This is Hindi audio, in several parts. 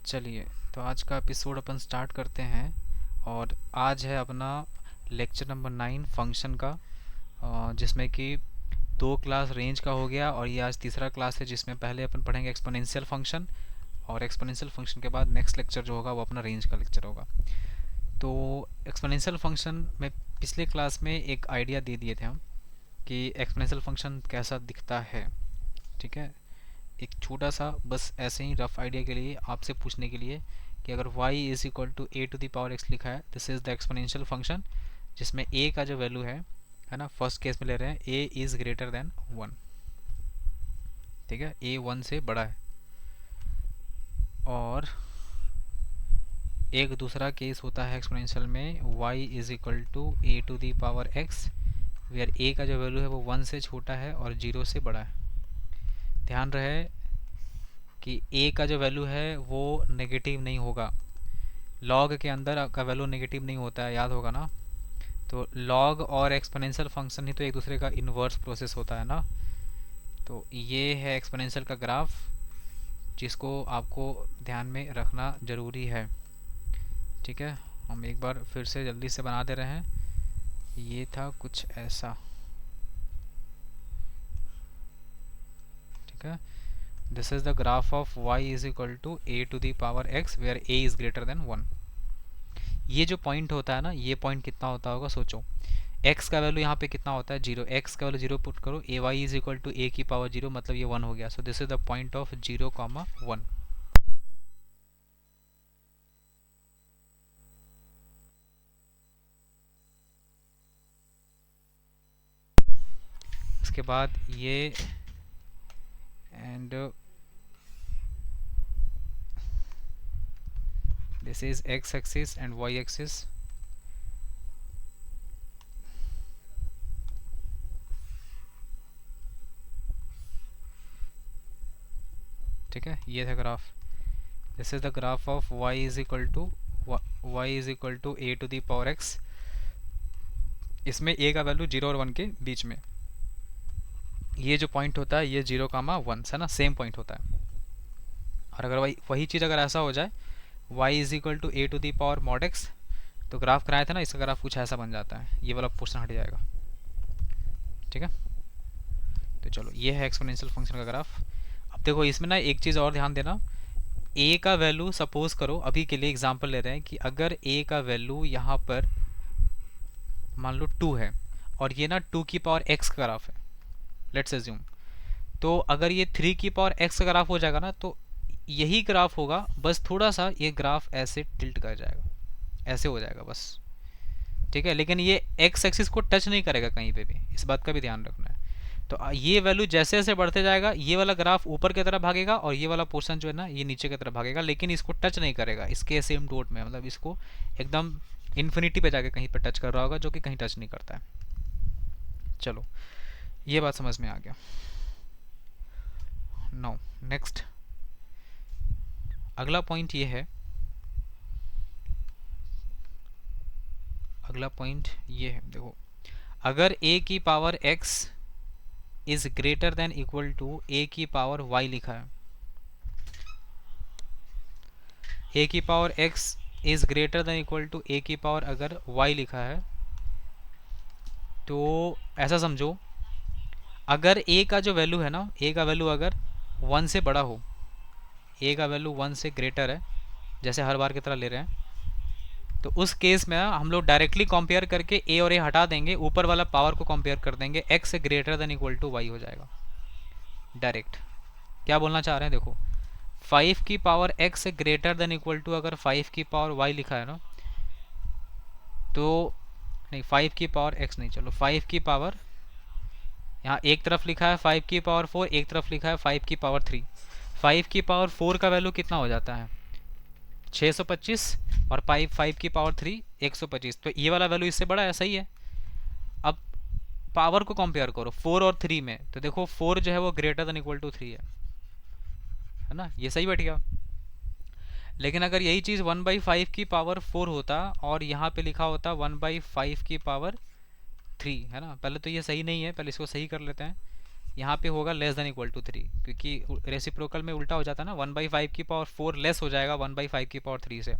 चलिए, तो आज का एपिसोड अपन स्टार्ट करते हैं। और आज है अपना लेक्चर नंबर 9 फंक्शन का, जिसमें कि दो क्लास रेंज का हो गया और ये आज तीसरा क्लास है जिसमें पहले अपन पढ़ेंगे एक्सपोनेंशियल फंक्शन। और एक्सपोनेंशियल फंक्शन के बाद नेक्स्ट लेक्चर जो होगा वो अपना रेंज का लेक्चर होगा। तो एक्सपोनेंशियल फंक्शन में पिछले क्लास में एक आइडिया दे दिए थे हम कि एक्सपोनेंशियल फंक्शन कैसा दिखता है। ठीक है, एक छोटा सा बस ऐसे ही रफ आइडिया के लिए आपसे पूछने के लिए कि अगर y is equal to a to the power x लिखा है, this is the exponential function जिसमें a का जो वैल्यू है ना, फर्स्ट केस में ले रहे हैं a इज ग्रेटर देन 1। ठीक है, a 1 से बड़ा है। और एक दूसरा केस होता है एक्सपोनेंशियल में y is equal to a to the power x, where a का जो वैल्यू है वो 1 से छोटा है और 0 से बड़ा है। ध्यान रहे कि a का जो वैल्यू है वो नेगेटिव नहीं होगा। लॉग के अंदर का वैल्यू नेगेटिव नहीं होता है, याद होगा ना। तो लॉग और एक्सपोनेंशियल फंक्शन ही तो एक दूसरे का इन्वर्स प्रोसेस होता है ना। तो ये है एक्सपोनेंशियल का ग्राफ जिसको आपको ध्यान में रखना ज़रूरी है। ठीक है, हम एक बार फिर से जल्दी से बना दे रहे हैं। ये था कुछ ऐसा। ठीक है, this is the graph of y is equal to a to the power x where a is greater than 1। ये जो पॉइंट होता है ना, ये पॉइंट कितना होता होगा सोचो। x का वैल्यू यहाँ पे कितना होता है 0, x का वैल्यू 0 पुट करो, a y is equal to a की पावर 0, मतलब ये 1 हो गया। So this is the point of 0,1। इसके बाद ये and this is x axis and y axis. ठीक है, ये था graph. This is the graph of y is equal to a to the power x। इसमें a का वैल्यू 0 और 1 के बीच में ये जो पॉइंट होता है ये 0,1 है ना, सेम पॉइंट होता है। और अगर वही चीज़ अगर ऐसा हो जाए y is equal to a to the power mod x, तो ग्राफ कराया था ना, इसका ग्राफ कुछ ऐसा बन जाता है, ये वाला पोर्शन हट जाएगा। ठीक है, तो चलो ये है एक्सपोनेंशियल फंक्शन का ग्राफ। अब देखो इसमें ना एक चीज़ और ध्यान देना, a का वैल्यू सपोज करो, अभी के लिए एग्जांपल ले रहे हैं कि अगर a का वैल्यू यहाँ पर मान लो 2 है और ये ना 2 की पावर x का ग्राफ है, लेट्स अज्यूम। तो अगर ये 3 की पावर x का ग्राफ हो जाएगा ना, तो यही ग्राफ होगा, बस थोड़ा सा ये ग्राफ ऐसे टिल्ट कर जाएगा, ऐसे हो जाएगा बस। ठीक है, लेकिन ये x एक्सिस को टच नहीं करेगा कहीं पे भी, इस बात का भी ध्यान रखना है। तो ये वैल्यू जैसे जैसे बढ़ते जाएगा ये वाला ग्राफ ऊपर की तरफ भागेगा और ये वाला पोर्शन जो है ना ये नीचे की तरफ भागेगा, लेकिन इसको टच नहीं करेगा इसके सेम डॉट में, मतलब इसको एकदम इन्फिनिटी पे जाके कहीं पे टच कर रहा होगा, जो कि कहीं टच नहीं करता है। चलो ये बात समझ में आ गया। नाउ नेक्स्ट अगला पॉइंट ये है, अगला पॉइंट ये है, देखो अगर a की power x is greater than equal to a की पावर y लिखा है, a की power x is greater than equal to a की पावर अगर y लिखा है, तो ऐसा समझो अगर a का जो वैल्यू है ना, a का वैल्यू अगर 1 से बड़ा हो, a का वैल्यू 1 से ग्रेटर है, जैसे हर बार की तरह ले रहे हैं, तो उस केस में हम लोग डायरेक्टली कंपेयर करके a और a हटा देंगे, ऊपर वाला पावर को कंपेयर कर देंगे, x greater than equal to y हो जाएगा डायरेक्ट। क्या बोलना चाह रहे हैं देखो, 5 की power x greater than equal to अगर 5 की पावर y लिखा है ना, तो नहीं 5 की पावर x नहीं, चलो 5 की पावर, यहाँ एक तरफ लिखा है 5 की पावर 4, एक तरफ लिखा है 5 की पावर 3। 5 की पावर 4 का वैल्यू कितना हो जाता है 625 और 5 की पावर 3 125, तो ये वाला वैल्यू इससे बड़ा है, सही है। अब पावर को कंपेयर करो 4 और 3 में, तो देखो 4 जो है वो ग्रेटर देन इक्वल टू 3 है ना, ये सही बैठ गया। लेकिन अगर यही चीज़ 1/5 की पावर 4 होता और यहाँ पे लिखा होता 1/5 की पावर 3, है ना, पहले तो ये सही नहीं है, पहले इसको सही कर लेते हैं। यहाँ पे होगा लेस देन इक्वल टू 3, क्योंकि रेसिप्रोकल में उल्टा हो जाता है ना, 1/5 की पावर 4 लेस हो जाएगा 1/5 की पावर 3 से।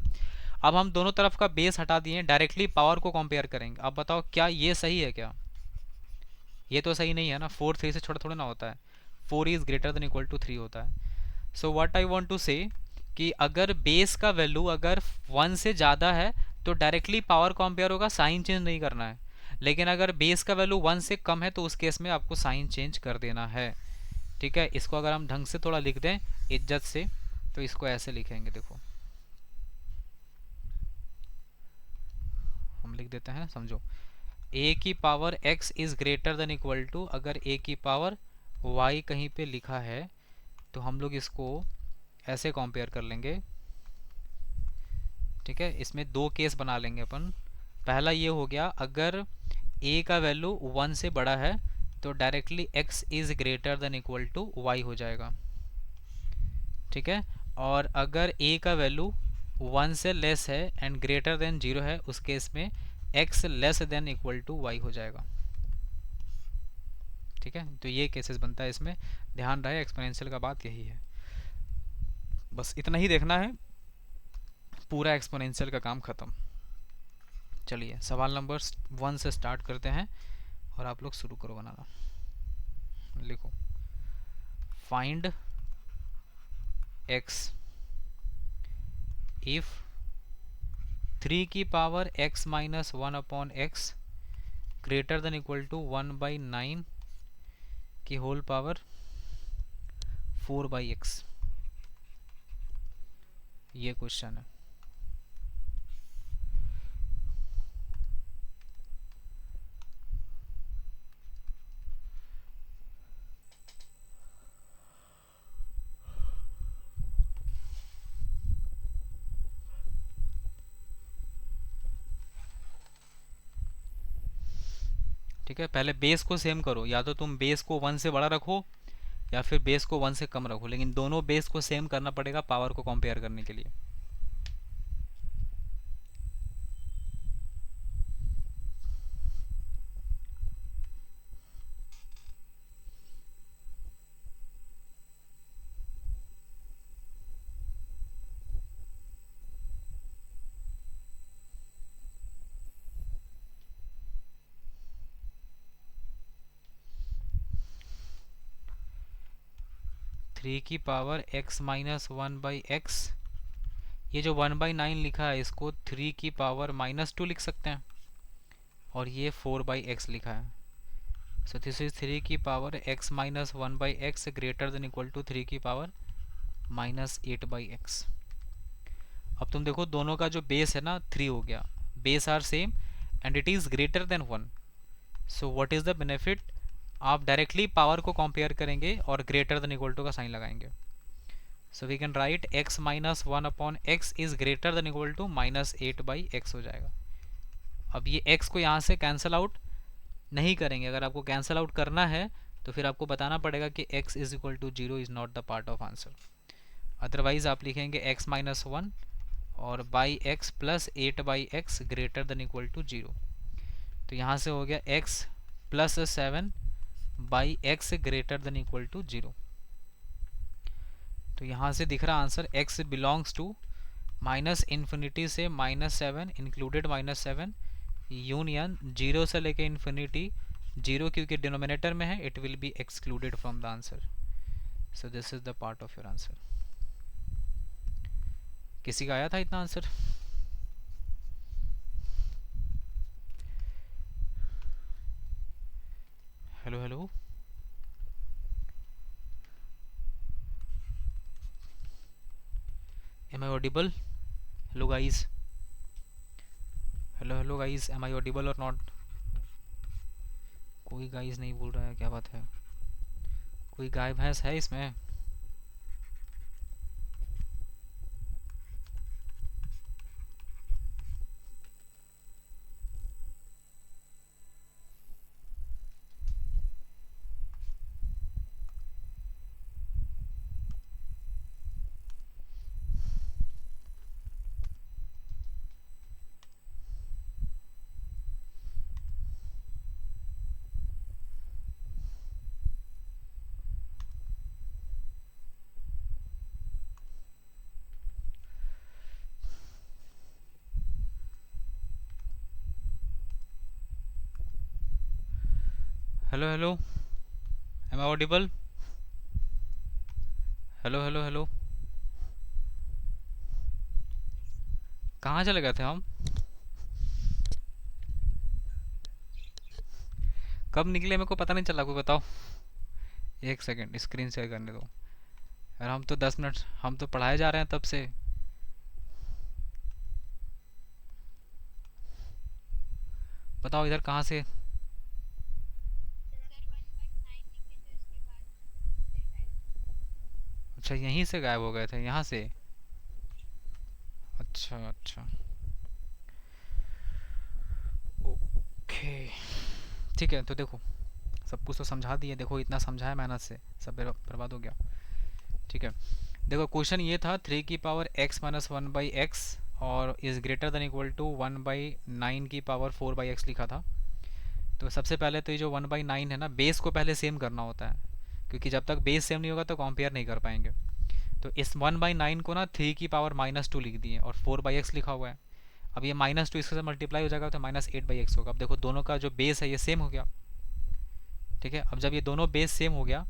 अब हम दोनों तरफ का बेस हटा दिए, डायरेक्टली पावर को कंपेयर करेंगे। अब बताओ क्या ये सही है क्या? ये तो सही नहीं है ना, 4 3 से छोटा थोड़ा ना होता है, 4 is greater than equal to 3 होता है। So what I want to say कि अगर बेस का वैल्यू अगर 1 से ज़्यादा है तो डायरेक्टली पावर कंपेयर होगा, साइन चेंज नहीं करना है। लेकिन अगर बेस का वैल्यू 1 से कम है तो उस केस में आपको साइन चेंज कर देना है। ठीक है, इसको अगर हम ढंग से थोड़ा लिख दें इज्जत से, तो इसको ऐसे लिखेंगे, देखो हम लिख देते हैं, समझो। ए की power x is greater than equal to, अगर ए की पावर y कहीं पे लिखा है तो हम लोग इसको ऐसे कंपेयर कर लेंगे। ठीक है, इसमें दो केस बना लेंगे अपन। पहला ये हो गया, अगर a का वैल्यू 1 से बड़ा है तो directly x is greater than equal to y हो जाएगा। ठीक है, और अगर a का वैल्यू 1 से लेस है एंड ग्रेटर देन 0 है, उस केस में x less than equal to y हो जाएगा। ठीक है, तो ये केसेस बनता है इसमें, ध्यान रहे एक्सपोनेंशियल का बात यही है। बस इतना ही देखना है, पूरा एक्सपोनेंशियल का काम खत्म। चलिए सवाल नंबर 1 से स्टार्ट करते हैं और आप लोग शुरू करो बनाना। लिखो, फाइंड x इफ 3 की power x minus 1 upon x greater than equal to 1/9 की होल पावर 4/x। ये क्वेश्चन है। ठीक है, पहले बेस को सेम करो, या तो तुम बेस को 1 से बड़ा रखो या फिर बेस को 1 से कम रखो, लेकिन दोनों बेस को सेम करना पड़ेगा पावर को कंपेयर करने के लिए। 3 की पावर x माइनस 1/x, ये जो 1/9 लिखा है इसको 3 की पावर -2 लिख सकते हैं, और ये 4/x लिखा है। सो दिस इज 3 की power x minus 1/x greater than equal to 3 की पावर -8/x। अब तुम देखो दोनों का जो बेस है ना 3 हो गया, base are same and it is greater than 1। So what is the benefit? आप डायरेक्टली पावर को कंपेयर करेंगे और ग्रेटर देन इक्वल टू का साइन लगाएंगे। So we can write x minus 1 upon x is greater than equal to -8/x हो जाएगा। अब ये x को यहाँ से कैंसिल आउट नहीं करेंगे, अगर आपको कैंसिल आउट करना है तो फिर आपको बताना पड़ेगा कि x is equal to 0 is not the part of answer. Otherwise आप लिखेंगे x माइनस 1 और by x plus 8/x greater than equal to 0। तो यहाँ से हो गया x plus 7/x greater than equal to 0। तो यहाँ से दिख रहा answer x belongs to -infinity से -7 इंक्लूडेड -7 यूनियन 0 से लेके इन्फिनिटी 0, क्योंकि डिनोमिनेटर में है, it will be excluded from the answer. So this is the part of your answer. किसी का आया था इतना answer? Hello hello, am I audible? Hello guys, hello guys, am I audible or not? कोई गाइस नहीं बोल रहा है, क्या बात है? कोई गाय भैंस है इसमें? Hello hello, am I audible? Hello hello hello, कहाँ चले गए थे हम? कब निकले मेरे को पता नहीं चला, कोई बताओ। एक सेकंड स्क्रीन शेयर करने दो यार, हम तो 10 मिनट हम तो पढ़ाए जा रहे हैं तब से। बताओ इधर कहाँ से। अच्छा यहीं से गायब हो गए थे, यहाँ से? अच्छा अच्छा, ओके। ठीक है तो देखो, सब कुछ तो समझा दिए, देखो इतना समझाया मेहनत से, सब बर्बाद हो गया। ठीक है, देखो क्वेश्चन ये था 3 की पावर x - 1/x और is greater than equal to 1/9 की पावर 4/x लिखा था। तो सबसे पहले तो ये जो 1/9 है ना, बेस को पहले सेम करना होता है, क्योंकि जब तक बेस सेम नहीं होगा तो कंपेयर नहीं कर पाएंगे। तो इस 1/9 को ना 3 की पावर -2 लिख दिए और 4/x लिखा हुआ है। अब ये -2 इसके साथ मल्टीप्लाई हो जाएगा तो -8/x होगा। अब देखो दोनों का जो बेस है ये सेम हो गया। ठीक है, अब जब ये दोनों बेस सेम हो गया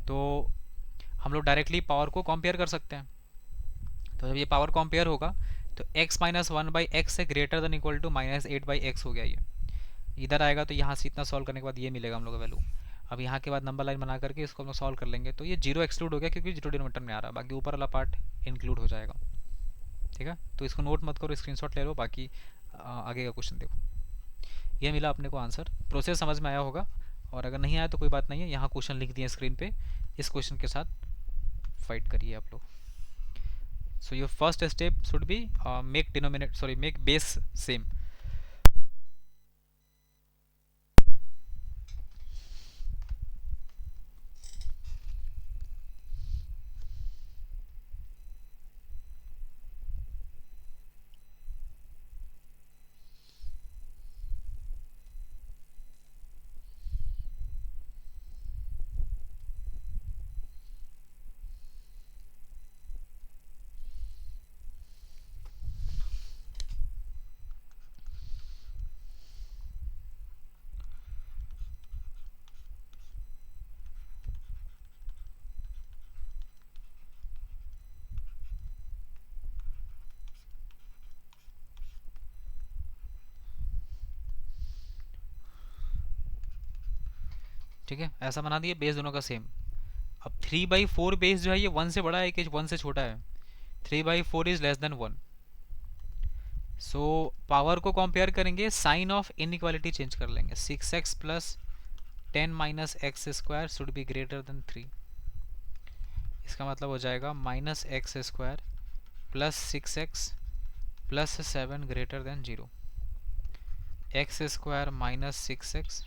तो हम लोग डायरेक्टली पावर को कंपेयर कर सकते हैं। तो जब ये पावर कंपेयर होगा तो x - 1/x से greater than equal to -8/x हो गया ये। इधर आएगा तो यहाँ से इतना सॉल्व करने के बाद ये मिलेगा हम लोग का वैल्यू। अब यहाँ के बाद नंबर लाइन बना करके इसको हम लोग सॉल्व कर लेंगे, तो ये जीरो एक्सक्लूड हो गया क्योंकि जीरो डिनोमीटर में आ रहा है, बाकी ऊपर वाला पार्ट इंक्लूड हो जाएगा। ठीक है, तो इसको नोट मत करो, स्क्रीनशॉट ले लो, बाकी आगे का क्वेश्चन देखो। ये मिला अपने को आंसर, प्रोसेस समझ में आया होगा, और अगर नहीं आया तो कोई बात नहीं है, यहाँ क्वेश्चन लिख दिए स्क्रीन पे, इस क्वेश्चन के साथ फाइट करिए आप लोग। So your first step should be make denominate sorry make base same. ठीक है, ऐसा बना दिए, बेस दोनों का सेम। अब 3/4 बेस जो है ये 1 से बड़ा है कि 1 से छोटा है? 3/4 is less than 1। So power को कंपेयर करेंगे, साइन ऑफ इनइक्वालिटी चेंज कर लेंगे, 6x plus 10 - x² should be greater then 3। इसका मतलब हो जाएगा -x² plus 6x plus 7 greater than 0। x² minus 6x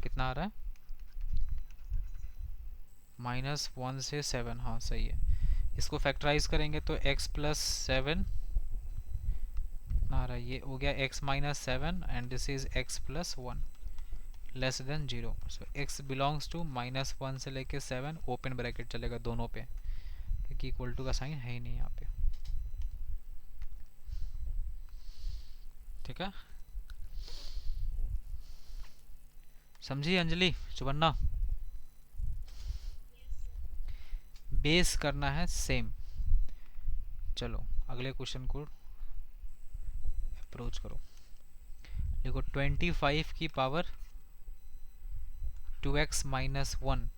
कितना आ रहा है? -1 से 7, हाँ सही है। इसको फैक्टराइज करेंगे तो x प्लस 7 कितना आ रहा है? ये हो गया x minus 7 and this is x plus 1 less than 0। So x belongs to -1 से लेके 7, ओपन ब्रैकेट चलेगा दोनों पे, क्योंकि इक्वल टू का साइन है ही नहीं यहाँ पे। ठीक है, समझी अंजलि सुबन्ना? बेस करना है सेम। चलो अगले क्वेश्चन को अप्रोच करो। देखो 25 की पावर 2x - 1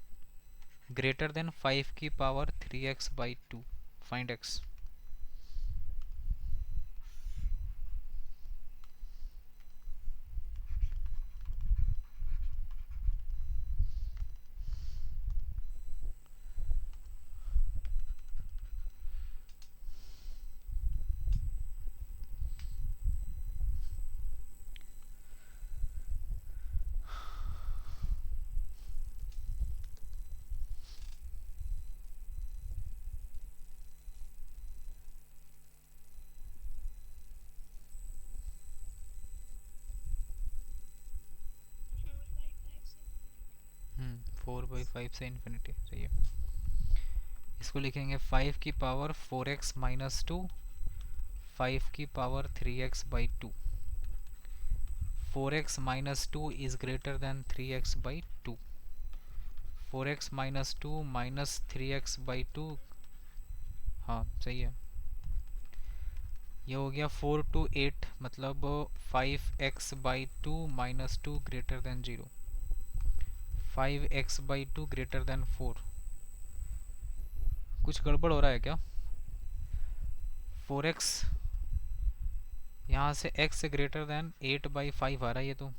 ग्रेटर देन 5 की पावर 3x/2, फाइंड x। हम्म, 4/5 से इन्फिनिटी, सही है। इसको लिखेंगे 5 की पावर 4x - 2, 5 की power 3x/2, 4x minus 2 is greater than 3x by 2. 4x minus 2 minus 3x by 2, हाँ सही है। ये हो गया 4 to 8 मतलब 5x by 2 minus 2 greater than 0, 5x by 2 greater than 4। कुछ गड़बड़ हो रहा है क्या? 4x यहाँ से x से ग्रेटर देन 8 बाई 5 आ रहा है ये तो।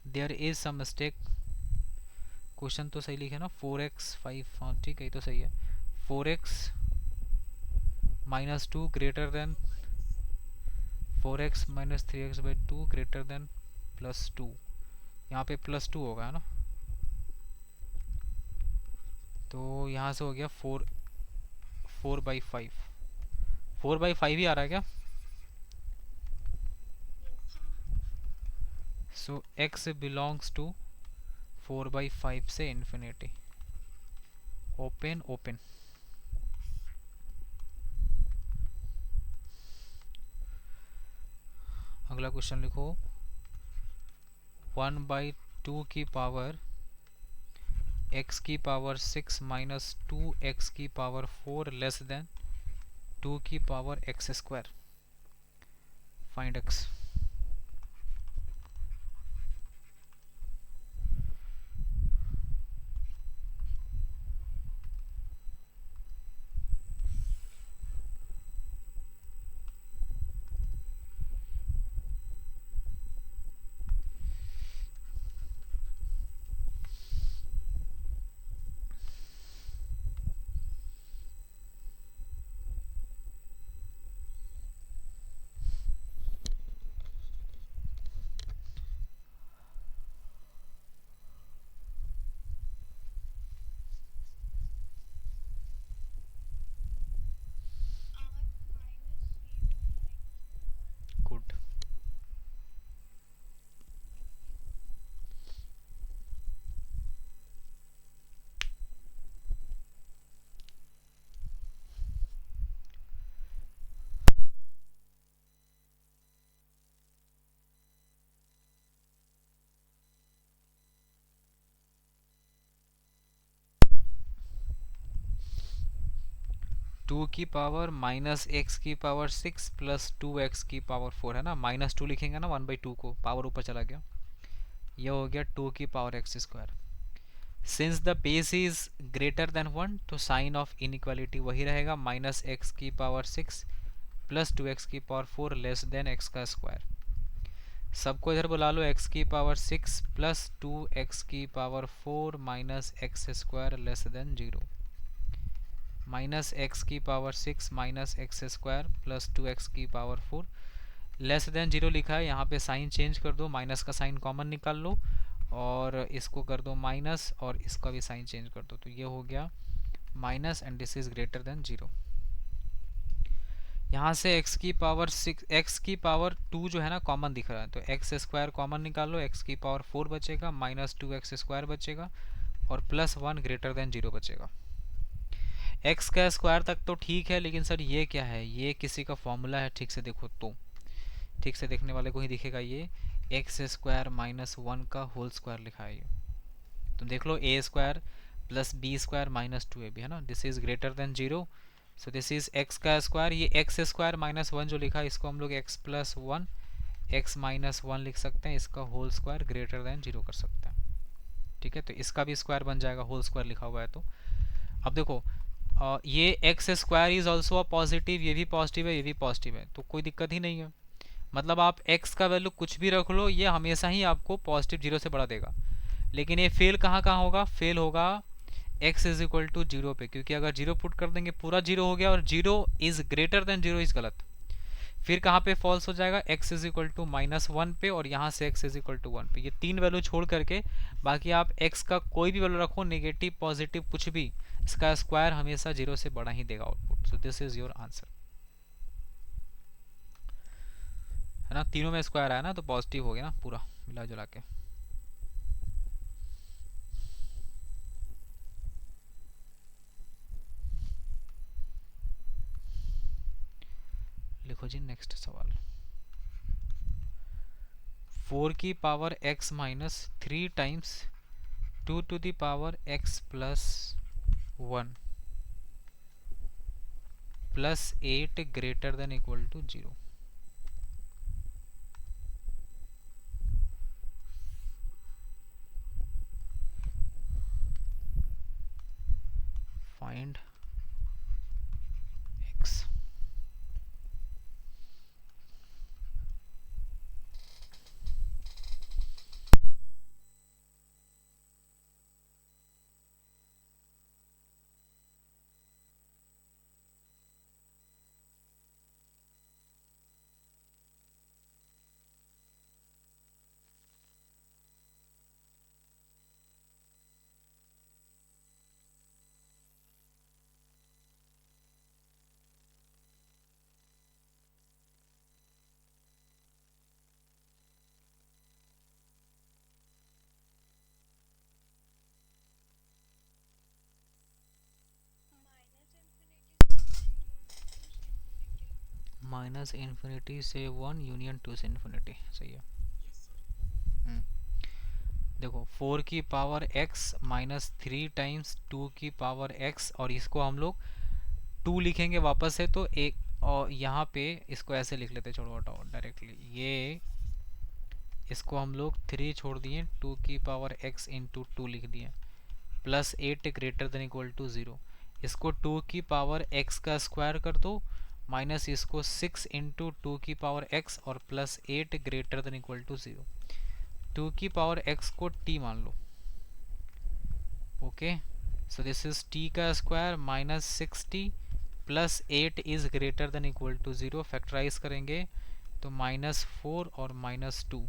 There is some mistake. Question तो सही लिखे ना, 4x 5, हाँ ठीक है ये तो सही है। 4x minus 2 greater then 4x minus 3x by 2 greater then plus 2। यहाँ पे प्लस 2 होगा है ना, तो यहाँ से हो गया 4 बाई 5। 4 बाई 5 ही आ रहा है क्या? सो x बिलोंग्स टू 4 बाई 5 से इन्फिनिटी। Open open. अगला क्वेश्चन लिखो, 1 बाई 2 की पावर x की पावर 6 माइनस 2x की पावर 4 लेस देन 2 की power x square. Find x। 2 की पावर माइनस एक्स की पावर 6 प्लस 2x की पावर 4 है ना, माइनस 2 लिखेंगे ना 1 बाई 2 को, पावर ऊपर चला गया, यह हो गया 2 की power x square. Since the base is greater than 1 तो साइन ऑफ इनइक्वालिटी वही रहेगा, माइनस एक्स की पावर 6 प्लस 2x की पावर 4 लेस देन एक्स का स्क्वायर। सबको इधर बुला लो, x की पावर 6 प्लस 2x की power 4 minus x square less than 0। Minus x की power 6 minus x square plus 2x की पावर 4 लेस देन 0 लिखा है। यहाँ पे साइन चेंज कर दो, माइनस का साइन कॉमन निकाल लो और इसको कर दो माइनस और इसका भी साइन चेंज कर दो, तो ये हो गया minus and this is greater than 0। यहाँ से x की पावर 6 x की पावर 2 जो है ना कॉमन दिख रहा है, तो एक्स स्क्वायर कॉमन निकाल लो, x की पावर 4 बचेगा माइनस 2x स्क्वायर बचेगा और प्लस 1 ग्रेटर देन 0 बचेगा। x का स्क्वायर तक तो ठीक है, लेकिन सर ये क्या है, ये किसी का फॉर्मूला है, ठीक से देखो तो, ठीक से देखने वाले को ही दिखेगा ये एक्स स्क्वायर माइनस 1 का होल स्क्वायर लिखा है ये। तुम देख लो A square plus B square minus 2ab है ना, this is greater than 0, so this is x का स्क्वायर। ये एक्स स्क्वायर माइनस 1 जो लिखा है इसको हम लोग एक्स प्लस 1 एक्स माइनस 1 लिख सकते हैं, इसका होल स्क्वायर ग्रेटर देन 0 कर सकते हैं। ठीक है, तो इसका भी स्क्वायर बन जाएगा, होल स्क्वायर लिखा हुआ है तो। अब देखो ये x square is also a positive, ये भी पॉजिटिव है ये भी पॉजिटिव है, तो कोई दिक्कत ही नहीं है। मतलब आप x का वैल्यू कुछ भी रख लो, ये हमेशा ही आपको पॉजिटिव 0 से बढ़ा देगा। लेकिन ये फेल कहाँ कहाँ होगा, फेल होगा x इज इक्वल टू 0 पे, क्योंकि अगर 0 पुट कर देंगे पूरा 0 हो गया और 0 इज ग्रेटर देन 0 इज गलत। फिर कहाँ पे फॉल्स हो जाएगा, x is equal to minus 1 पे और यहाँ से x इज इक्वल टू 1 पे। ये तीन वैल्यू छोड़ करके बाकी आप x का कोई भी वैल्यू रखो, नेगेटिव पॉजिटिव कुछ भी, इसका स्क्वायर हमेशा 0 से बड़ा ही देगा output. So this is your answer, है ना। तीनों में स्क्वायर आया ना तो पॉजिटिव हो गया ना पूरा मिला जुला के। लिखो जी नेक्स्ट सवाल। 4 की power x minus 3 times 2 to the power x plus 1 plus 8 greater than equal to 0. Find x. Minus infinity से 1 यूनियन 2 से इन्फिनिटी. सही है. देखो 4 की पावर x माइनस 3 टाइम्स 2 की पावर x, और इसको हम लोग 2 लिखेंगे वापस से, तो एक और यहाँ पे इसको ऐसे लिख लेते. छोड़ो हटाओ डायरेक्टली, ये इसको हम लोग 3 छोड़ दिए, 2 की पावर x इंटू 2 लिख दिए, plus 8 greater than equal to 0. इसको 2 की पावर x का स्क्वायर कर दो, माइनस इसको 6 इंटू 2 की पावर x और plus 8 greater than equal to 0. 2 की पावर x को t मान लो. Okay, so this is t का square minus 6t plus 8 is greater than equal to 0. Factorise करेंगे तो माइनस 4 और माइनस 2,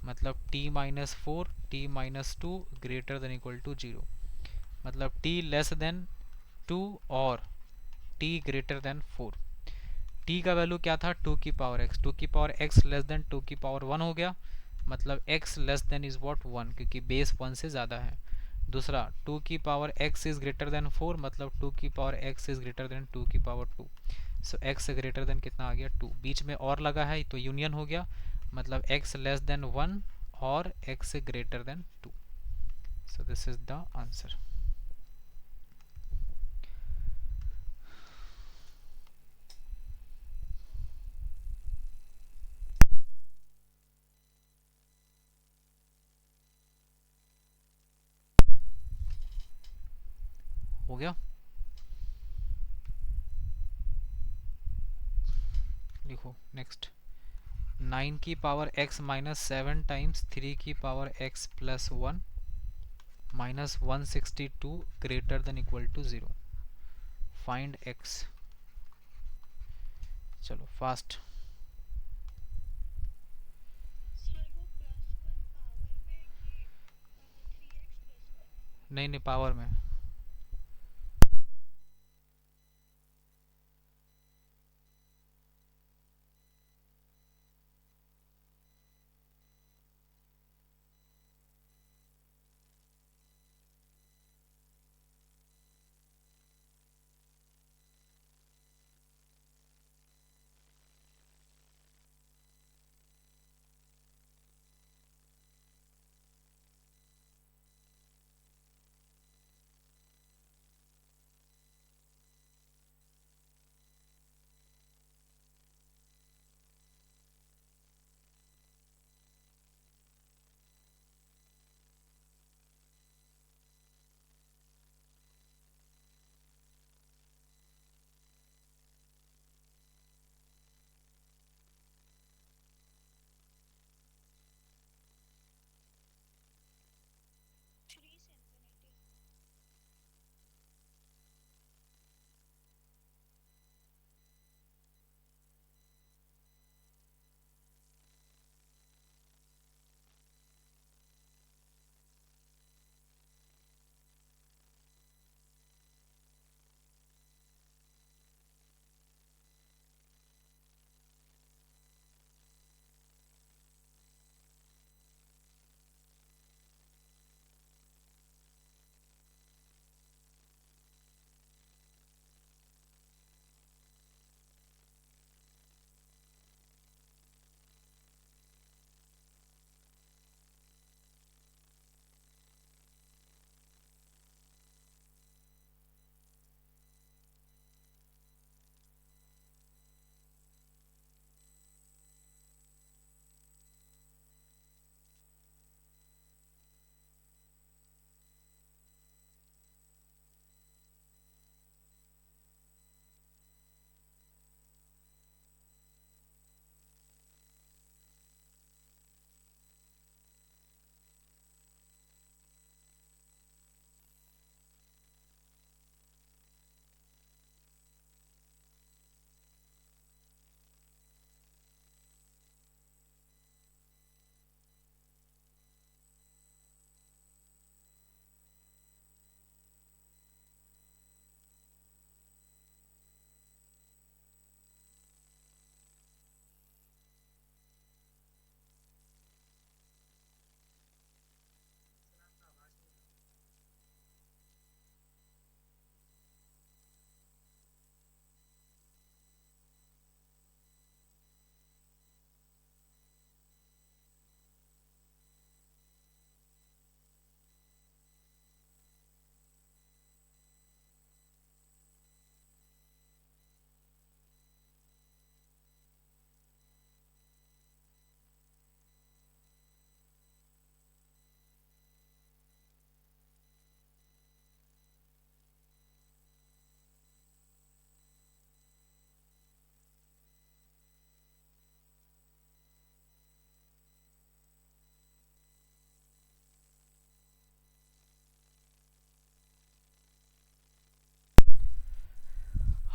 मतलब t minus 4 t minus 2 greater than equal to 0. मतलब t लेस देन 2 और t ग्रेटर देन 4. t का वैल्यू क्या था, 2 की पावर x. 2 की पावर x लेस देन 2 की पावर 1 हो गया, मतलब x less then is what 1, क्योंकि बेस 1 से ज़्यादा है. दूसरा 2 की power x is greater than 4, मतलब 2 की power x is greater then 2 की पावर 2. सो x ग्रेटर देन कितना आ गया 2, बीच में और लगा है तो यूनियन हो गया, मतलब x लेस देन 1 और x greater then 2. So this is the answer. हो गया. लिखो नेक्स्ट. 9 की पावर x माइनस 7 टाइम्स 3 की power x plus 1 minus 162 greater than equal to 0. Find x. चलो फास्ट. नहीं नहीं, पावर में.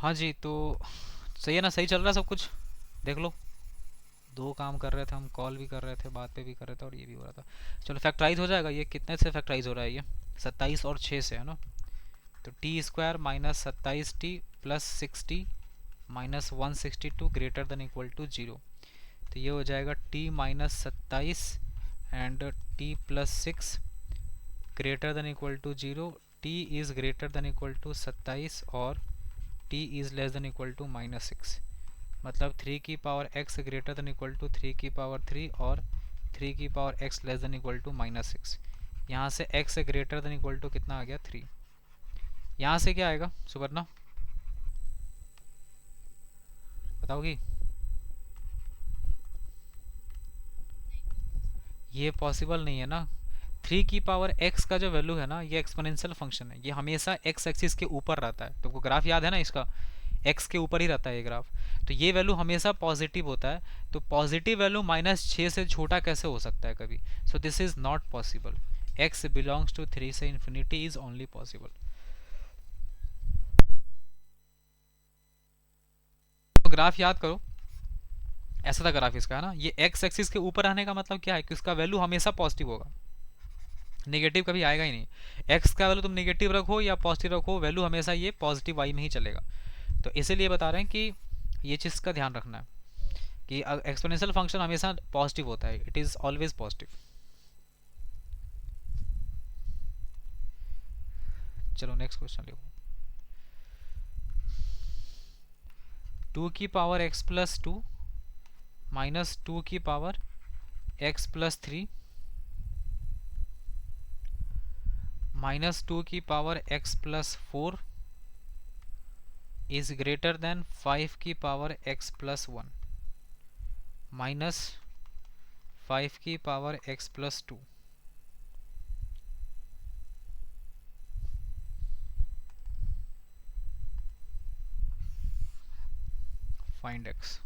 हाँ जी, तो सही है ना, सही चल रहा है सब कुछ, देख लो। दो काम कर रहे थे हम, कॉल भी कर रहे थे, बात पे भी कर रहे थे, और ये भी हो रहा था। चलो फैक्टराइज हो जाएगा, ये कितने से फैक्टराइज हो रहा है ये? 27 और 6 से, है ना? तो t square minus 27t plus 6t minus 162 greater than equal to 0। तो ये हो जाएगा t minus 27 and t plus 6 greater than equal to 0। t is greater than equal to 27 और t is less than equal to minus 6। मतलब 3 की power x greater than equal to 3 की पावर 3 और 3 की power x less than equal to minus 6। यहाँ से x greater than equal to कितना आ गया? 3। यहाँ से क्या आएगा सुवर्णा, बताओगी? ये पॉसिबल नहीं है ना। 3 की पावर x का जो वैल्यू है ना, ये एक्सपोनेंशियल फंक्शन है, ये हमेशा x एक्सिस के ऊपर रहता है। तो ग्राफ याद है ना इसका, x के ऊपर ही रहता है ये ग्राफ। तो ये वैल्यू हमेशा पॉजिटिव होता है। तो पॉजिटिव वैल्यू -6 से छोटा कैसे हो सकता है कभी? So this is not possible. x belongs to 3 से इन्फिनिटी इज ओनली पॉसिबल। तो ग्राफ याद करो, ऐसा था ग्राफ इसका, है ना? ये x एक्सिस के ऊपर रहने का मतलब क्या है कि उसका वैल्यू हमेशा पॉजिटिव होगा, नेगेटिव कभी आएगा ही नहीं। x का वैल्यू तुम नेगेटिव रखो या पॉजिटिव रखो, वैल्यू हमेशा ये पॉजिटिव वाई में ही चलेगा। तो इसीलिए बता रहे हैं कि ये चीज़ का ध्यान रखना है कि एक्सपोनेंशियल फंक्शन हमेशा पॉजिटिव होता है, इट इज़ ऑलवेज पॉजिटिव। चलो नेक्स्ट क्वेश्चन लिखो। 2 की पावर x प्लस 2 माइनस 2 की पावर x प्लस 3 माइनस 2 की power x plus 4 is greater then 5 की पावर x प्लस 1 माइनस 5 की power x plus 2। Find x।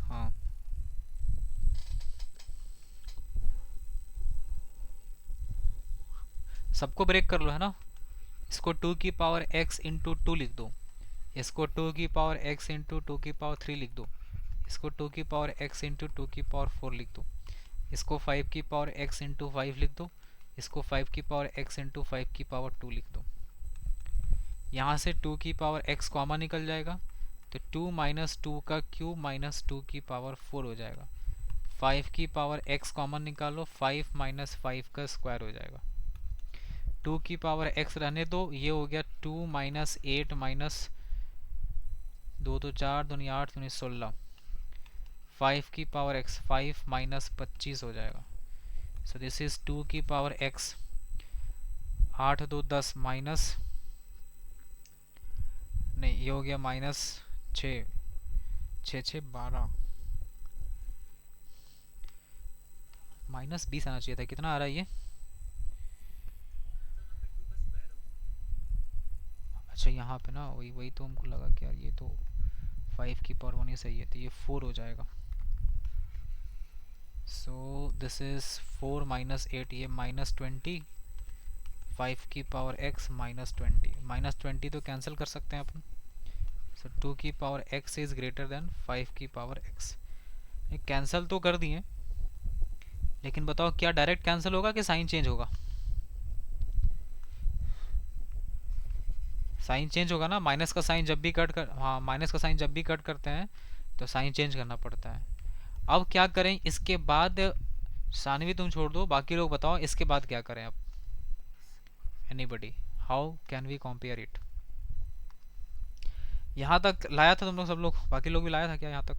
हाँ, सबको ब्रेक कर लो, है ना? इसको 2 की पावर x इंटू 2 लिख दो, इसको 2 की पावर x इंटू 2 की पावर 3 लिख दो, इसको 2 की पावर x इंटू 2 की पावर 4 लिख दो, इसको 5 की पावर x इंटू 5 लिख दो, इसको 5 की पावर x इंटू 5 की पावर 2 लिख दो। यहाँ से 2 की पावर x कॉमन निकल जाएगा, तो 2 माइनस 2 का क्यूब माइनस 2 की पावर 4 हो जाएगा। 5 की पावर x कॉमन निकालो, 5 माइनस 5 का स्क्वायर हो जाएगा। 2 की पावर x रहने दो, ये हो गया 2 माइनस 8 माइनस 2 तो 4 दूनी 8 दूनी 16। 5 की पावर x 5 माइनस 25 हो जाएगा। सो दिस इज 2 की पावर x 8 दो 10 माइनस, नहीं ये हो गया माइनस 6, 6 6 12, -20 आना चाहिए था। कितना आ रहा है ये? अच्छा यहाँ पे ना, वही वही तो हमको लगा कि यार ये तो 5 की पावर 1 ही सही है, तो ये 4 हो जाएगा। सो दिस इज 4 माइनस 8, ये -20, 5 की पावर x -20, -20 तो कैंसिल कर सकते हैं अपन। सो 2 की power x is greater then 5 की पावर x। ये कैंसिल तो कर दिए, लेकिन बताओ क्या डायरेक्ट कैंसिल होगा कि साइन चेंज होगा? साइन चेंज होगा ना, माइनस का साइन जब भी कट कर, हाँ माइनस का साइन जब भी कट करते हैं तो साइन चेंज करना पड़ता है। अब क्या करें इसके बाद? सानवी तुम छोड़ दो, बाकी लोग बताओ इसके बाद क्या करें अब? Anybody, how can we compare it? यहाँ तक लाया था तुम लोग सब लोग, बाकी लोग भी लाया था क्या यहाँ तक?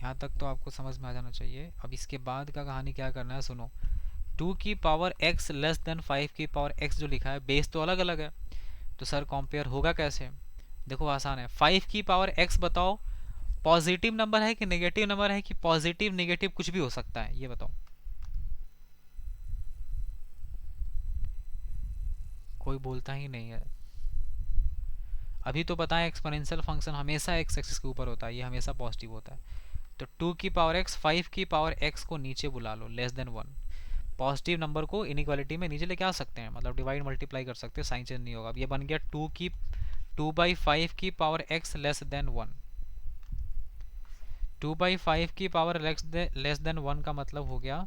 यहाँ तक तो आपको समझ में आ जाना चाहिए। अब इसके बाद का कहानी क्या करना है सुनो। 2 की पावर x लेस देन 5 की पावर x जो लिखा है, बेस तो अलग अलग है, तो सर कंपेयर होगा कैसे? देखो आसान है। 5 की पावर x बताओ पॉजिटिव नंबर है कि नेगेटिव नंबर है, कि पॉजिटिव नेगेटिव कुछ भी हो सकता है, ये बताओ। कोई बोलता ही नहीं है। अभी तो बताएं एक्सपोनेंशियल फंक्शन हमेशा एक्स एक्सिस के ऊपर होता है, ये हमेशा पॉजिटिव होता है। तो 2 की पावर x, 5 की पावर x को नीचे बुला लो, लेस देन 1। पॉजिटिव नंबर को इनइक्वालिटी में नीचे लेके आ सकते हैं, मतलब डिवाइड मल्टीप्लाई कर सकते हैं, साइन चेंज नहीं होगा। अब ये बन गया 2/5 की पावर x लेस देन 1। 2/5 की पावर लेस देन 1 का मतलब हो गया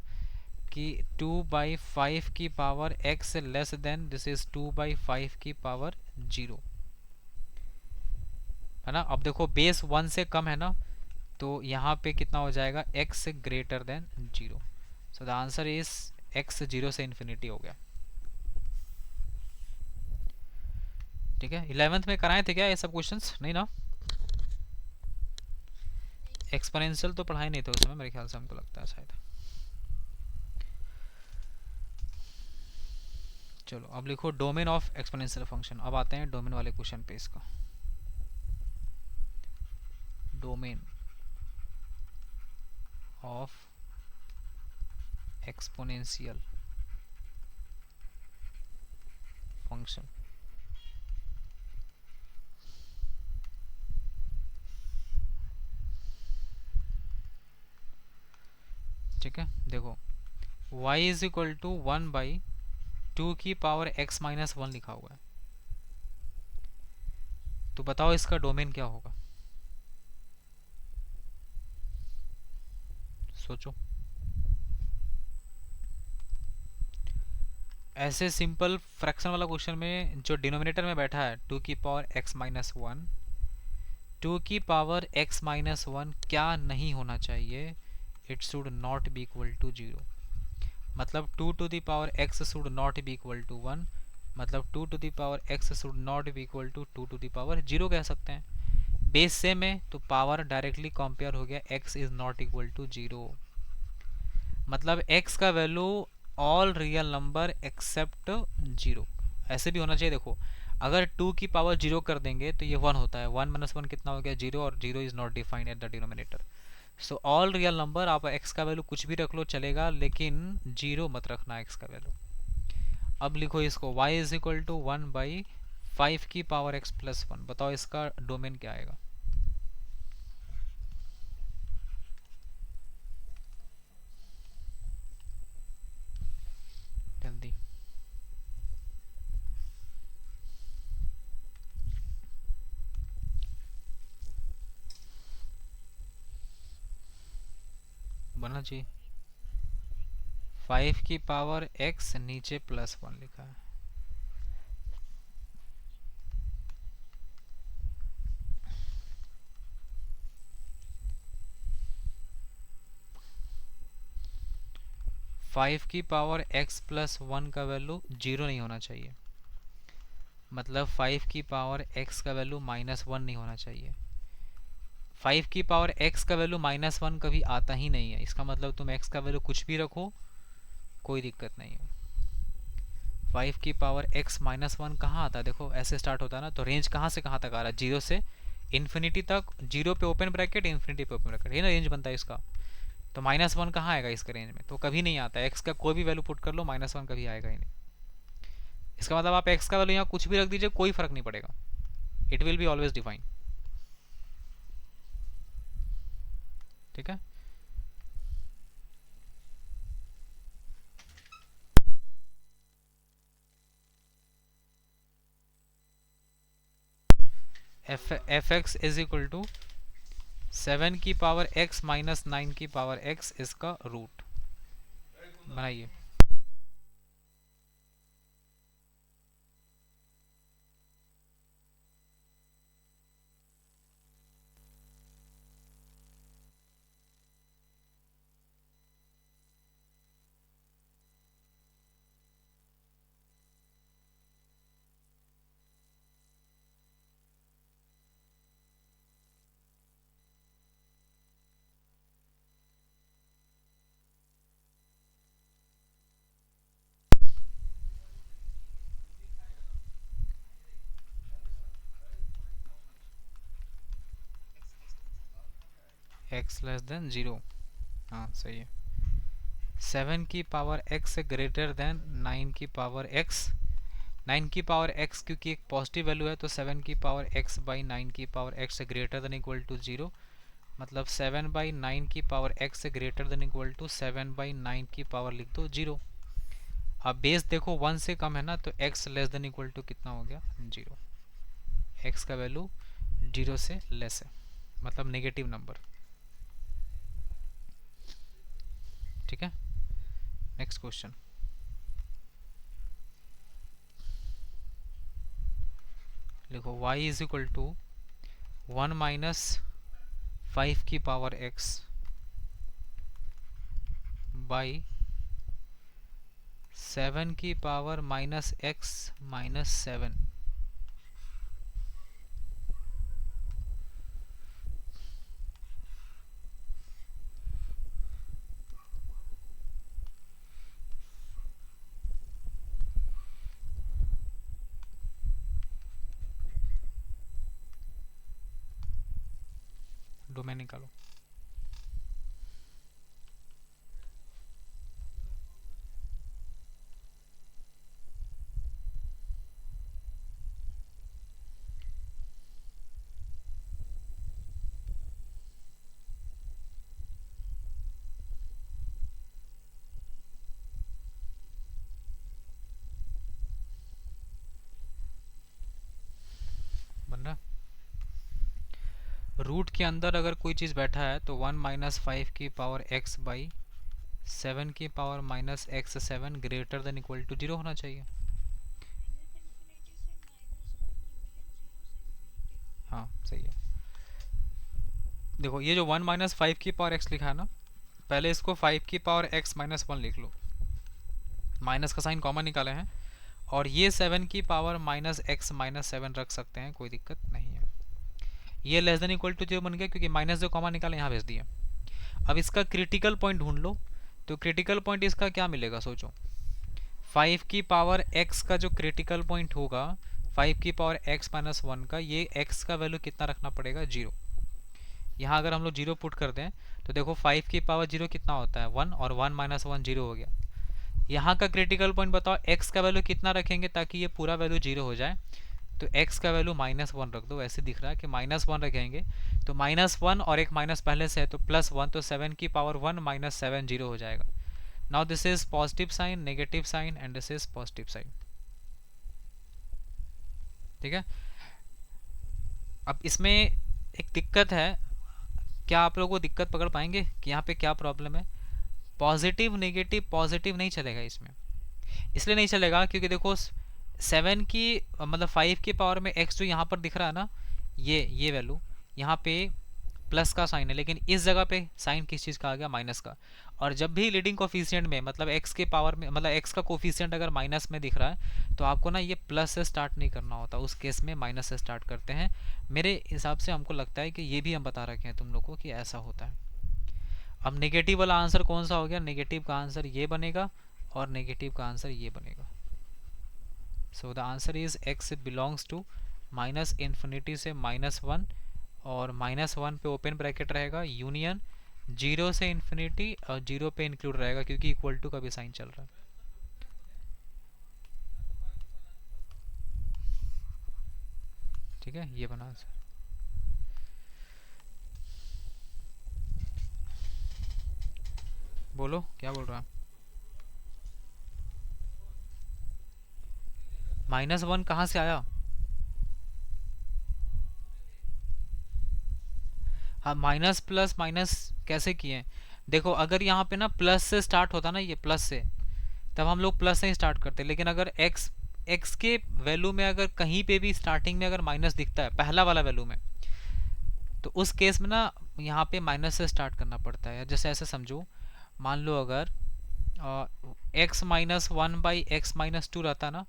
कि 2/5 की power x less then this is 2/5 की पावर 0, है ना। अब देखो बेस 1 से कम है ना, तो यहाँ पे कितना हो जाएगा, x greater than 0। So the answer is x 0 से इन्फिनिटी हो गया। ठीक है, 11th में कराए थे क्या ये सब क्वेश्चंस? नहीं ना, एक्सपोनेंशियल तो पढ़ाए नहीं थे उस समय मेरे ख्याल से, हमको लगता है शायद। चलो अब लिखो डोमेन ऑफ एक्सपोनेंशियल फंक्शन। अब आते हैं डोमेन वाले क्वेश्चन पे। इसका डोमेन ऑफ एक्सपोनेंशियल फंक्शन। ठीक है, देखो y इज इक्वल टू 1/2 की पावर x-1 लिखा हुआ है, तो बताओ इसका डोमेन क्या होगा? सोचो। ऐसे सिंपल फ्रैक्शन वाला क्वेश्चन में जो डिनोमिनेटर में बैठा है 2 की पावर x-1, 2 की पावर x-1 क्या नहीं होना चाहिए? It should not be equal to 0। मतलब 2 to the power x should not be equal to 1, मतलब 2 to the power x should not be equal to 2 to the power 0 कह सकते हैं। बेस सेम है तो पावर डायरेक्टली कंपेयर हो गया, x is not equal to 0। मतलब x का value all real number except 0। ऐसे भी होना चाहिए, देखो अगर 2 की पावर 0 कर देंगे तो ये 1 होता है, 1 - 1 कितना हो गया, 0, और 0 is not defined at the denominator. So all real number आप x का वैल्यू कुछ भी रख लो चलेगा, लेकिन 0 मत रखना x का वैल्यू। अब लिखो इसको y इज इक्वल टू 1/5 की पावर x+1। बताओ इसका डोमेन क्या आएगा? जल्दी। बनना चाहिए। 5 की पावर x नीचे +1 लिखा है। 5 की पावर x+1 का वैल्यू 0 नहीं होना चाहिए, मतलब 5 की पावर x का वैल्यू -1 नहीं होना चाहिए। 5 की पावर x का वैल्यू -1 कभी आता ही नहीं है, इसका मतलब तुम x का वैल्यू कुछ भी रखो कोई दिक्कत नहीं है। 5 की पावर x-1 कहाँ आता है? देखो ऐसे स्टार्ट होता है ना, तो रेंज कहाँ से कहाँ तक आ रहा है, 0 से इन्फिनिटी तक। 0 पे ओपन ब्रैकेट, इन्फिनिटी पे ओपन ब्रैकेट, ये ना रेंज बनता है इसका। तो -1 कहाँ आएगा इसके रेंज में? तो कभी नहीं आता है। x का कोई भी वैल्यू पुट कर लो, -1 कभी आएगा ही नहीं। इसका मतलब आप x का वैल्यू यहाँ कुछ भी रख दीजिए, कोई फर्क नहीं पड़ेगा, it will be always define. ठीक है, f x is equal to 7 की पावर x - 9 की पावर x इसका रूट बनाइए। x less than 0। हाँ सही है। 7 की पावर x ग्रेटर देन 9 की पावर x। 9 की पावर x क्योंकि एक पॉजिटिव वैल्यू है तो 7 की पावर x बाई 9 की power x greater than equal to 0। मतलब 7 बाई 9 की power x greater than equal to 7 by 9 की पावर लिख दो 0। अब बेस देखो 1 से कम है ना, तो x less than equal to कितना हो गया 0। x का वैल्यू 0 से लेस है, मतलब नेगेटिव नंबर। ठीक है, नेक्स्ट क्वेश्चन लिखो। y is equal to 1 minus 5 की पावर x बाई 7 की power minus x minus 7। Domain निकालो। बन रहा। रूट के अंदर अगर कोई चीज़ बैठा है तो 1 माइनस 5 की पावर x बाई 7 की power minus x 7 greater than equal to 0 होना चाहिए। हाँ सही है। देखो ये जो 1 माइनस 5 की पावर x लिखा है ना, पहले इसको 5 की पावर x माइनस 1 लिख लो, माइनस का साइन कॉमन निकाले हैं, और ये 7 की पावर माइनस एक्स माइनस 7 रख सकते हैं, कोई दिक्कत नहीं है। ये लेस देन इक्वल टू 0 बन गया क्योंकि माइनस जो कॉमन निकाले यहाँ भेज दिए। अब इसका क्रिटिकल पॉइंट ढूंढ लो, तो क्रिटिकल पॉइंट इसका क्या मिलेगा सोचो। 5 की पावर x का जो क्रिटिकल पॉइंट होगा 5 की पावर x माइनस 1 का, ये x का वैल्यू कितना रखना पड़ेगा 0। यहाँ अगर हम लोग 0 पुट कर दें तो देखो 5 की पावर 0 कितना होता है 1, और 1 माइनस 1 0 हो गया। यहाँ का क्रिटिकल पॉइंट बताओ x का वैल्यू कितना रखेंगे ताकि ये पूरा वैल्यू 0 हो जाए। तो x का वैल्यू माइनस 1 रख दो, ऐसे दिख रहा है कि माइनस 1 रखेंगे तो माइनस 1 और एक माइनस पहले से है तो प्लस 1, तो 7 की पावर 1 माइनस 7 0 हो जाएगा। Now this is positive sign, negative sign and this is positive sign. ठीक है। अब इसमें एक दिक्कत है, क्या आप लोगों को दिक्कत पकड़ पाएंगे कि यहाँ पे क्या प्रॉब्लम है। पॉजिटिव नेगेटिव पॉजिटिव नहीं चलेगा इसमें, इसलिए नहीं चलेगा क्योंकि देखो 7 की मतलब 5 की पावर में x जो यहाँ पर दिख रहा है ना, ये वैल्यू यहाँ पे प्लस का साइन है, लेकिन इस जगह पे साइन किस चीज़ का आ गया माइनस का। और जब भी लीडिंग कोफिशिएंट में मतलब x के पावर में मतलब x का कोफिशिएंट अगर माइनस में दिख रहा है तो आपको ना ये प्लस से स्टार्ट नहीं करना होता, उस केस में माइनस से स्टार्ट करते हैं। मेरे हिसाब से हमको लगता है कि ये भी हम बता रखे हैं तुम लोग को कि ऐसा होता है। अब नेगेटिव वाला आंसर कौन सा हो गया, नेगेटिव का आंसर ये बनेगा और नेगेटिव का आंसर ये बनेगा। So the answer is x belongs to minus infinity से माइनस 1, और माइनस 1 पे ओपन ब्रैकेट रहेगा यूनियन 0 से इन्फिनिटी, और 0 पे इंक्लूड रहेगा क्योंकि इक्वल टू का भी साइन चल रहा है। ठीक है, ये बना आंसर। बोलो क्या बोल रहा है। माइनस 1 कहाँ से आया। हाँ माइनस प्लस माइनस कैसे किए। देखो अगर यहाँ पे ना प्लस से स्टार्ट होता ना, ये प्लस से, तब हम लोग प्लस से ही स्टार्ट करते, लेकिन अगर x के वैल्यू में अगर कहीं पे भी स्टार्टिंग में अगर माइनस दिखता है पहला वाला वैल्यू में, तो उस केस में ना यहाँ पे माइनस से स्टार्ट करना पड़ता है। जैसे ऐसे समझो, मान लो अगर x minus 1 by x minus 2 रहता ना,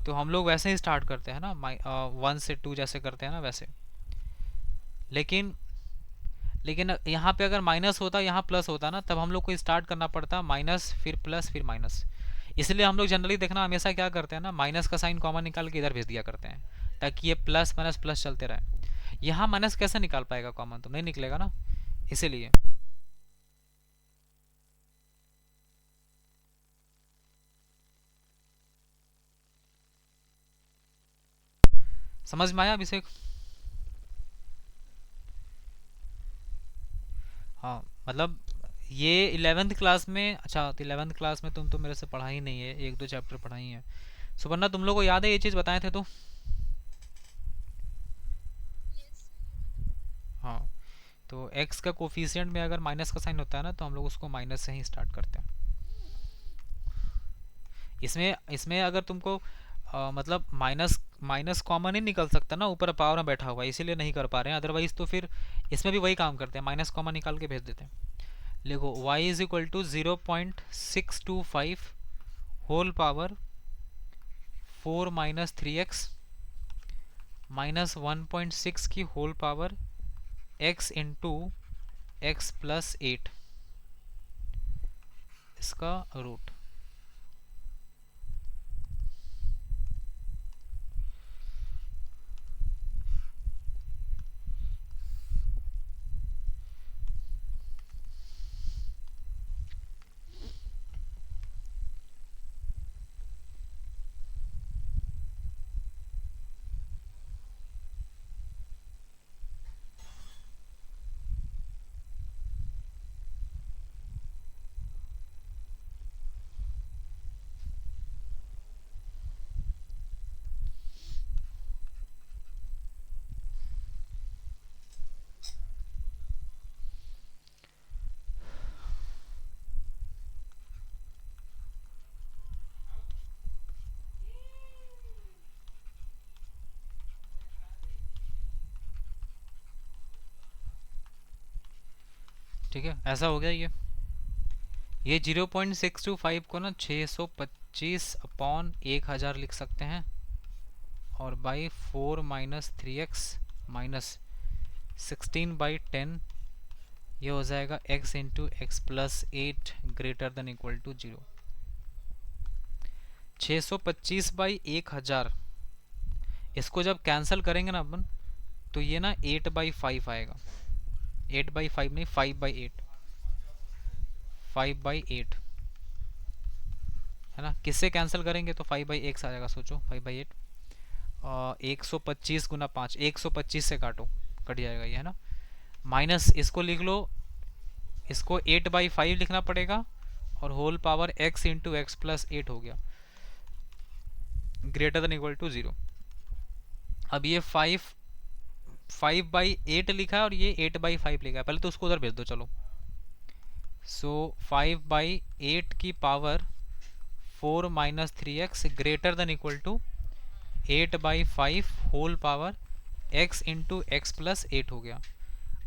तो हम लोग वैसे ही स्टार्ट करते हैं ना 1 से 2 जैसे करते हैं ना वैसे। लेकिन लेकिन यहाँ पे अगर माइनस होता यहाँ प्लस होता ना, तब हम लोग को स्टार्ट करना पड़ता माइनस फिर प्लस फिर माइनस। इसलिए हम लोग जनरली देखना हमेशा क्या करते हैं ना, माइनस का साइन कॉमन निकाल के इधर भेज दिया करते हैं ताकि ये प्लस माइनस प्लस चलते रहे। यहाँ माइनस कैसे निकाल पाएगा कॉमन, तो नहीं निकलेगा ना, इसीलिए। समझ में आया अभिषेक? हाँ मतलब ये 11th क्लास में, अच्छा तो 11th क्लास में तुम तो मेरे से पढ़ा ही नहीं है, एक दो चैप्टर पढ़ाई है। सुपर्णा तुम लोग को याद है ये चीज़ बताए थे तो? हाँ, तो x का कोफिशिएंट में अगर माइनस का साइन होता है ना, तो हम लोग उसको माइनस से ही स्टार्ट करते हैं। इसमें इसमें अगर तुमको मतलब माइनस माइनस कॉमन ही निकल सकता ना, ऊपर पावर में बैठा हुआ है, इसीलिए नहीं कर पा रहे हैं, अदरवाइज तो फिर इसमें भी वही काम करते हैं, माइनस कॉमन निकाल के भेज देते हैं। देखो y is equal to 0.625 whole power 4 minus 3x minus 1.6 की whole power x into x plus 8 इसका रूट। ठीक है, ऐसा हो गया ये 0.625 को ना 625 अपॉन 1000 लिख सकते हैं, और बाई 4 माइनस 3x माइनस 16/10, ये हो जाएगा x into x plus 8 greater than equal to 0। 625/1000, इसको जब कैंसिल करेंगे ना अपन, तो ये ना 8/5 आएगा। 8/5 नहीं, 5/8, 5/8 है ना। किससे कैंसिल करेंगे तो 5/x आ जाएगा, सोचो 5/8। 125 × 5, 125 से काटो, कट जाएगा ये, है ना। माइनस इसको लिख लो, इसको 8/5 लिखना पड़ेगा, और whole power x into x plus 8 हो गया, ग्रेटर देन इक्वल टू 0। अब ये 5/8 लिखा है, और ये 8/5 लिखा है, पहले तो उसको उधर भेज दो चलो। सो 5/8 की power 4 minus 3x greater than equal to 8/5 whole power x into x plus 8 हो गया।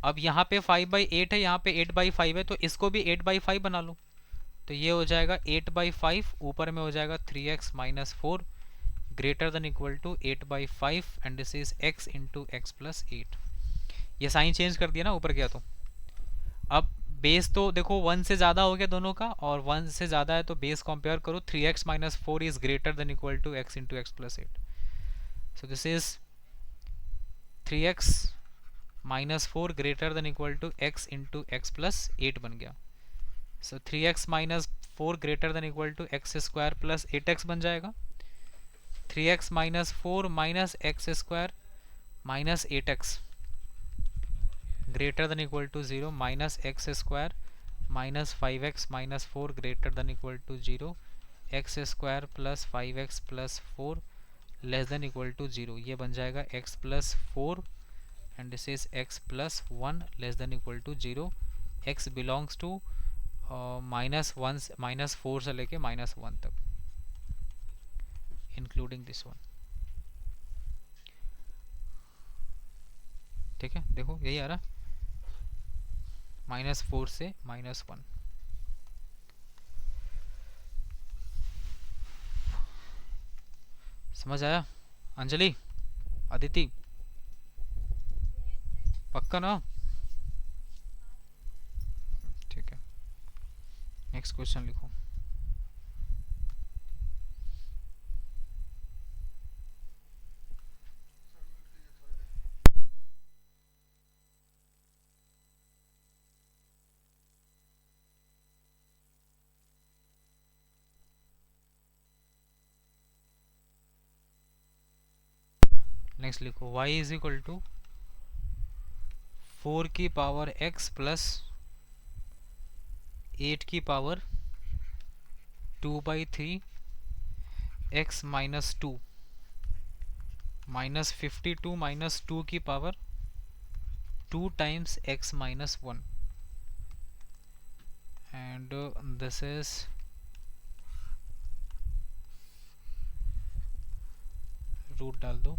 अब यहाँ पे 5/8 है, यहाँ पे 8/5 है, तो इसको भी 8/5 बना लो, तो ये हो जाएगा 8/5, ऊपर में हो जाएगा 3x minus 4 greater than equal to 8/5, and this is x into x plus 8। ये साइन चेंज कर दिया ना ऊपर गया तो। अब बेस तो देखो 1 से ज़्यादा हो गया दोनों का, और 1 से ज़्यादा है तो बेस कंपेयर करो, 3x minus 4 is greater than equal to x into x plus 8। So this is 3x minus 4 greater than equal to x into x plus 8 बन गया। So 3x minus 4 greater than equal to x square plus 8x बन जाएगा। 3x minus 4 minus x square minus 8x greater than equal to 0, minus x square minus 5x minus 4 greater than equal to 0, x square plus 5x plus 4 less than equal to 0। ये बन जाएगा x plus 4, and this is x plus 1 less than equal to 0। x belongs to -4 से लेके -1 तक, इंक्लूडिंग दिस वन। ठीक है, देखो यही आ रहा, -4 से -1। समझ आया अंजलि, अदिति? पक्का ना? ठीक है, नेक्स्ट क्वेश्चन लिखो। नेक्स्ट लिखो y इज इक्वल टू 4 की पावर x प्लस 8 की power 2/3 x minus 2 minus 52 minus 2 की power 2 times x minus 1 and this is root डाल दो.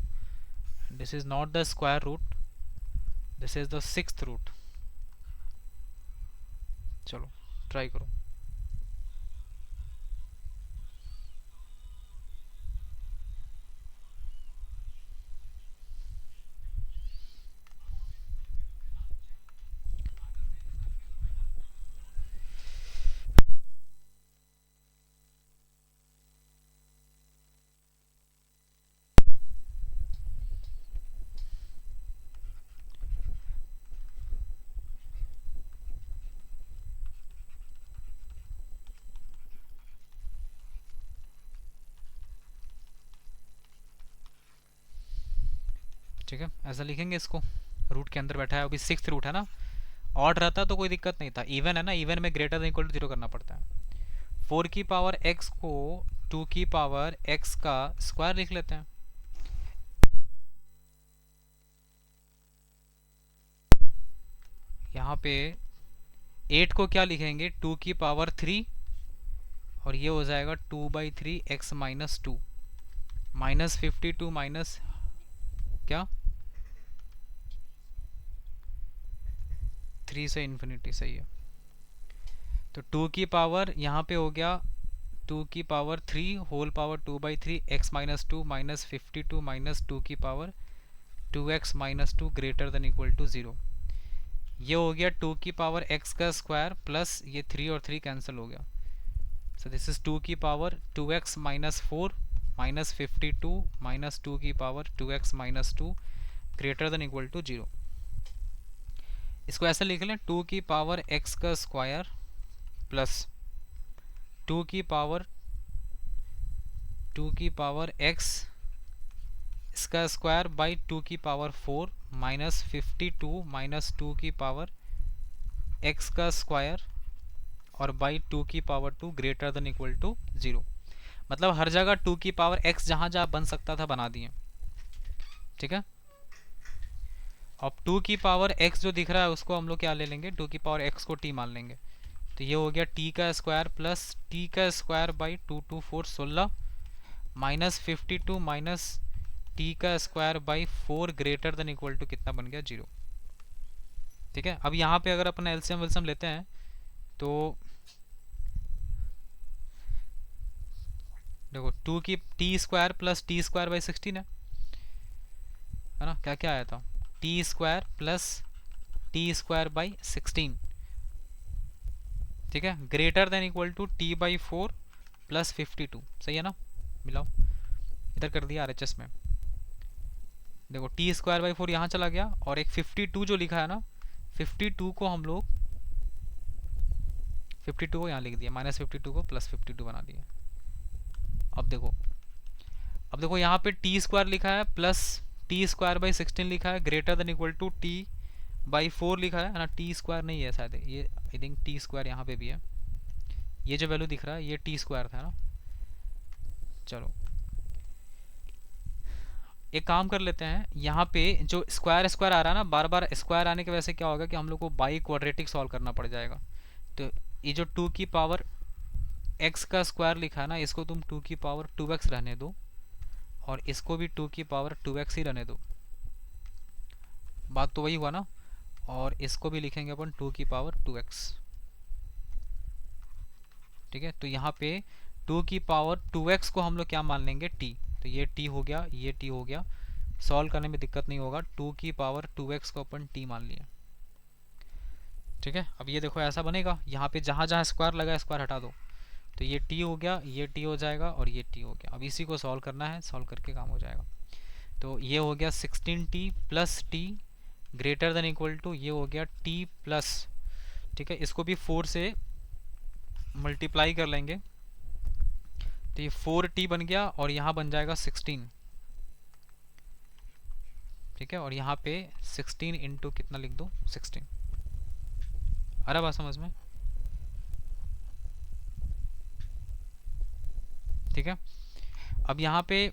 This is not the square root, this is the 6th root. चलो ट्राई करो. ठीक है, ऐसा लिखेंगे इसको. रूट के अंदर बैठा है, अभी 6th रूट है ना. ऑड रहता तो कोई दिक्कत नहीं था, इवन है ना, इवन में ग्रेटर देन इक्वल टू 0 करना पड़ता है. 4 की पावर x को 2 की पावर x का स्क्वायर लिख लेते हैं. यहाँ पे 8 को क्या लिखेंगे, 2 की पावर 3, और ये हो जाएगा 2/3 x माइनस 2 माइनस 52 माइनस क्या 3 से इन्फिनिटी. सही है. तो 2 की पावर यहाँ पे हो गया 2 की power 3 whole power 2/3 x minus 2 minus 52 minus 2 की power 2x minus 2 greater than equal to 0. ये हो गया 2 की पावर x का स्क्वायर प्लस ये 3 और 3 कैंसिल हो गया. सो दिस इज 2 की power 2x minus 4 minus 52 minus 2 की power 2x minus 2 greater than equal to 0. इसको ऐसे लिख लें, 2 की पावर x का स्क्वायर प्लस 2 की पावर x इसका स्क्वायर बाई 2 की पावर 4 माइनस 52 माइनस 2 की पावर x का स्क्वायर और बाई 2 की power 2 greater than equal to 0. मतलब हर जगह 2 की पावर x जहां जहां बन सकता था बना दिए. ठीक है. अब 2 की पावर x जो दिख रहा है उसको हम लोग क्या ले लेंगे, 2 की पावर x को t मान लेंगे. तो ये हो गया t का स्क्वायर प्लस t का square by 2 2 4 16 minus 52 minus t का square by 4 greater than equal to कितना बन गया, 0. ठीक है. अब यहाँ पे अगर अपन एलसीएम विल्सियम लेते हैं तो देखो 2 की t square plus t square by 16 है ना. क्या क्या आया था, t square plus t square by 16. ठीक है. Greater than equal to t by 4 plus 52. सही है ना. मिलाओ, इधर कर दिया आरएचएस में. देखो टी स्क्वायर बाई 4 यहाँ चला गया और एक 52 जो लिखा है ना, 52 को हम लोग 52 को यहाँ लिख दिया, माइनस 52 को प्लस 52 बना दिया. अब देखो यहाँ पे टी स्क्वायर लिखा है प्लस टी स्क्वायर बाई 16 लिखा है greater than equal to t by 4 लिखा है ना. टी स्क्वायर नहीं है शायद, ये आई थिंक टी स्क्वायर यहाँ पे भी है. ये जो वैल्यू दिख रहा है ये टी स्क्वायर था ना. चलो एक काम कर लेते हैं, यहाँ पे जो स्क्वायर स्क्वायर आ रहा है ना, बार बार स्क्वायर आने की वजह से क्या होगा कि हम लोग को बाई क्वाड्रेटिक सॉल्व करना पड़ जाएगा. तो ये जो 2 की पावर x का स्क्वायर लिखा है ना, इसको तुम 2 की पावर 2x रहने दो और इसको भी 2 की पावर 2x ही रहने दो. बात तो वही हुआ ना. और इसको भी लिखेंगे अपन 2 की पावर 2x. ठीक है. तो यहाँ पे 2 की पावर 2x को हम लोग क्या मान लेंगे, t. तो ये t हो गया, ये t हो गया. सॉल्व करने में दिक्कत नहीं होगा. 2 की पावर 2x को अपन t मान लिया. ठीक है. अब ये देखो ऐसा बनेगा, यहाँ पे जहाँ जहाँ स्क्वायर लगा स्क्वायर हटा दो. तो ये t हो गया, ये t हो जाएगा और ये t हो गया. अब इसी को सॉल्व करना है, सॉल्व करके काम हो जाएगा. तो ये हो गया 16t plus t greater than equal to ये हो गया t प्लस. ठीक है. इसको भी 4 से मल्टीप्लाई कर लेंगे तो ये 4t बन गया और यहाँ बन जाएगा 16. ठीक है, और यहाँ पे 16 इंटू कितना लिख दो 16। आ रहा बात समझ में? ठीक है, अब यहाँ पे